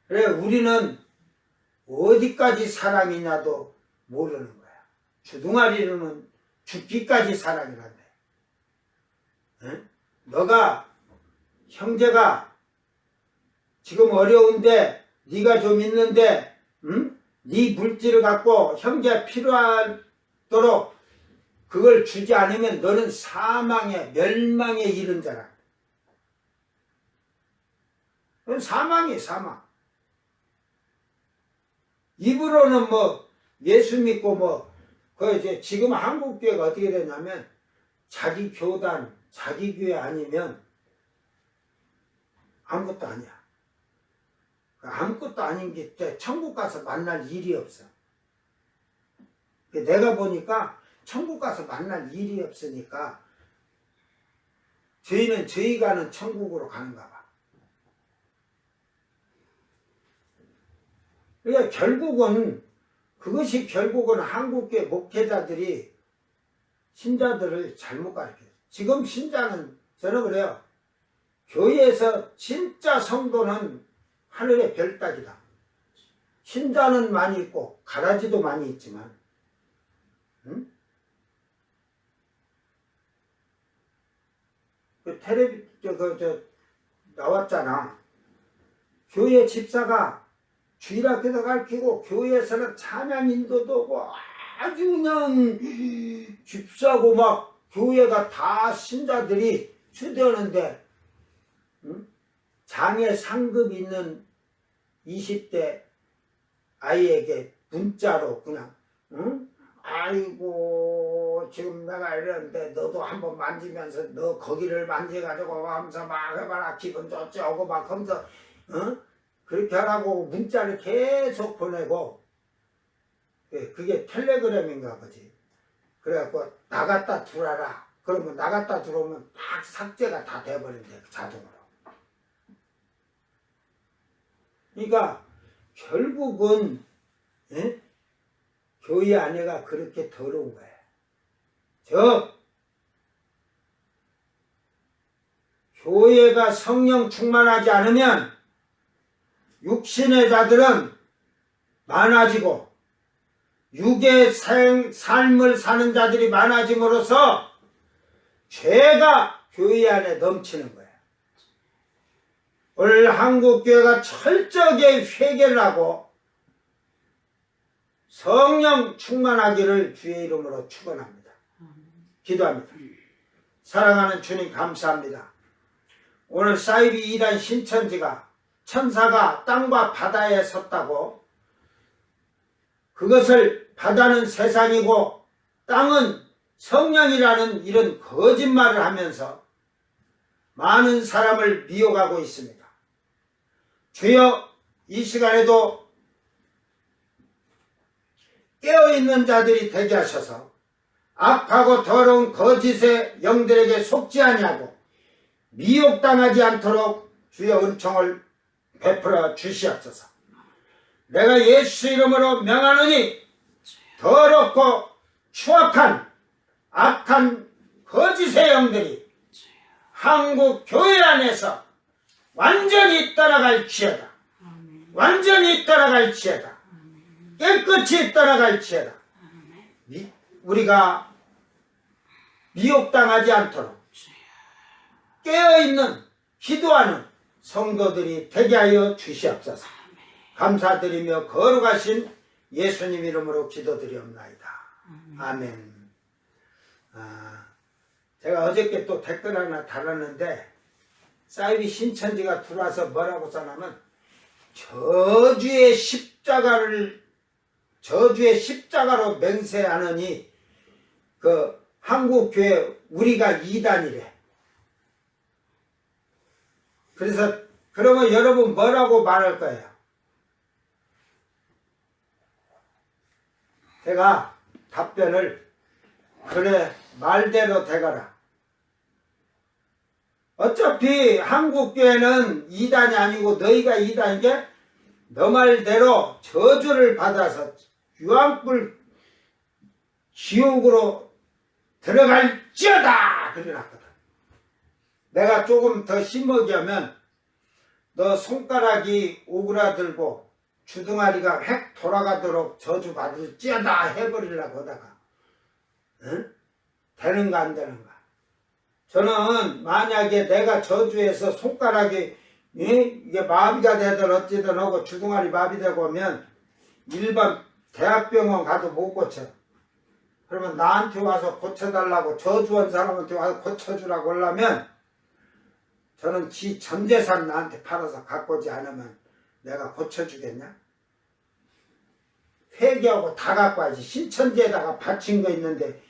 그래 우리는 어디까지 사랑이냐도 모르는 거야. 주둥아리로는 죽기까지 사랑이란대. 에? 너가 형제가 지금 어려운데 네가 좀 있는데 응? 네 물질을 갖고 형제 필요하도록 그걸 주지 않으면 너는 사망에 멸망에 이른 자라. 그건 사망이에요. 사망. 입으로는 뭐 예수 믿고 이제 지금 한국 교회가 어떻게 되냐면 자기 교단 자기 교회 아니면 아무것도 아니야. 아무것도 아닌 게 천국 가서 만날 일이 없어. 내가 보니까 천국 가서 만날 일이 없으니까 저희는 저희 가는 천국으로 가는가 봐. 그러니까 결국은 한국교회 목회자들이 신자들을 잘못 가르쳐요. 지금 신자는 저는 그래요. 교회에서 진짜 성도는 하늘의 별 따기다. 신자는 많이 있고 가라지도 많이 있지만 응? 그 나왔잖아. 교회 집사가 주일학교도 가르치고 교회에서는 찬양 인도도 하고 아주 그냥 집사고 막 교회가 다 신자들이 초대하는데 장애 상급 있는 20대 아이에게 문자로 그냥 아이고 지금 내가 이러는데 너도 한번 만지면서 너 거기를 만져가지고 하면서 막 해봐라 기분 좋지 하고 막 하면서 그렇게 하라고 문자를 계속 보내고 그게 텔레그램인가 보지. 그래갖고 나갔다 들어라. 그러면 나갔다 들어오면 딱 삭제가 다 돼버린대 자동으로. 그러니까 결국은 교회 안에가 그렇게 더러운 거야. 즉 교회가 성령 충만하지 않으면 육신의 자들은 많아지고 육의 삶을 사는 자들이 많아짐으로써 죄가 교회 안에 넘치는 거야. 오늘 한국교회가 철저하게 회개를 하고 성령 충만하기를 주의 이름으로 축원합니다. 기도합니다. 사랑하는 주님 감사합니다. 오늘 사이비 2단 신천지가 천사가 땅과 바다에 섰다고 그것을 바다는 세상이고 땅은 성령이라는 이런 거짓말을 하면서 많은 사람을 미혹하고 있습니다. 주여 이 시간에도 깨어있는 자들이 되게 하셔서 악하고 더러운 거짓의 영들에게 속지 아니하고 미혹당하지 않도록 주여 은총을 베풀어 주시옵소서. 내가 예수 이름으로 명하노니 더럽고 추악한 악한 거짓의 영들이 한국 교회 안에서 완전히 떠나갈지어다. 완전히 떠나갈지어다. 깨끗이 떠나갈지어다. 우리가 미혹당하지 않도록 깨어있는 기도하는 성도들이 되게 하여 주시옵소서. 감사드리며 거룩하신 예수님 이름으로 기도드리옵나이다. 아멘. 제가 어저께 또 댓글 하나 달았는데 사이비 신천지가 들어와서 뭐라고 써냐면 저주의 십자가로 맹세하느니 그 한국교회 우리가 이단이래. 그래서 그러면 여러분 뭐라고 말할 거예요? 제가 답변을 그래 말대로 되거라. 어차피 한국교회는 이단이 아니고 너희가 이단인 게 너 말대로 저주를 받아서 유황불 지옥으로 들어갈지어다 그래놨거든. 내가 조금 더 심하게 하면 너 손가락이 오그라들고 주둥아리가 획 돌아가도록 저주받을지어다 해버리려고 하다가 되는가 안 되는가. 저는 만약에 내가 저주해서 손가락이 이게 마비가 되든 어찌든 하고 주둥아리 마비되고 하면 일반 대학병원 가도 못 고쳐. 그러면 나한테 와서 고쳐달라고 저주한 사람한테 와서 고쳐주라고 하려면 저는 지 전재산 나한테 팔아서 갖고 오지 않으면 내가 고쳐주겠냐? 회개하고 다 갖고 와야지. 신천지에다가 바친 거 있는데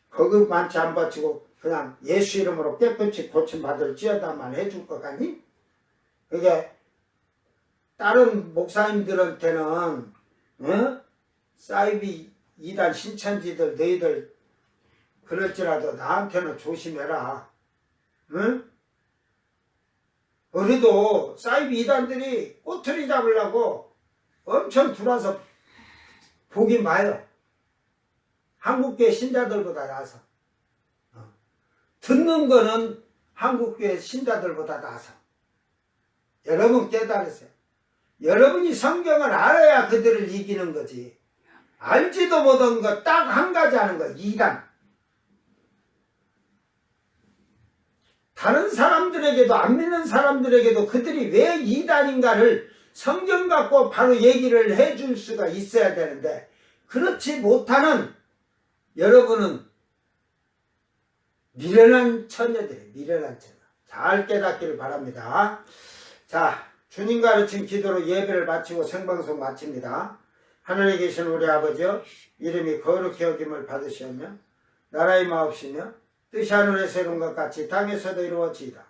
거기만치 안 바치고 그냥 예수 이름으로 깨끗이 고침받을지어다만 해줄 것 같니? 그게 다른 목사님들한테는 사이비 2단 신천지들 너희들 그럴지라도 나한테는 조심해라. 응? 우리도 사이비 2단들이 꼬투리 잡으려고 엄청 들어와서 보긴 봐요. 한국교회 신자들보다 나아서. 듣는 거는 한국교회 신자들보다 나아서. 여러분 깨달으세요. 여러분이 성경을 알아야 그들을 이기는 거지. 알지도 못한 거 딱 한 가지 하는 거 2단. 다른 사람들에게도 안 믿는 사람들에게도 그들이 왜 2단인가를 성경 갖고 바로 얘기를 해줄 수가 있어야 되는데 그렇지 못하는 여러분은 미련한 처녀들이에요. 미련한 처녀. 잘 깨닫기를 바랍니다. 자, 주님 가르친 기도로 예배를 마치고 생방송 마칩니다. 하늘에 계신 우리 아버지여, 이름이 거룩히 여김을 받으시오며 나라의 마옵시며 뜻이 하늘에서 이룬 것 같이 땅에서도 이루어지이다.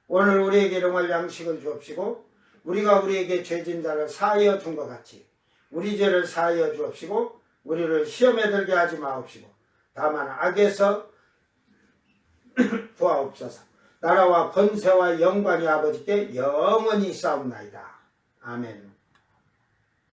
오늘 우리에게 일용할 양식을 주옵시고 우리가 우리에게 죄진 자를 사하여 준 것 같이 우리 죄를 사하여 주옵시고 우리를 시험에 들게 하지 마옵시고 다만 악에서 구하옵소서. 나라와 권세와 영광이 아버지께 영원히 싸움나이다. 아멘.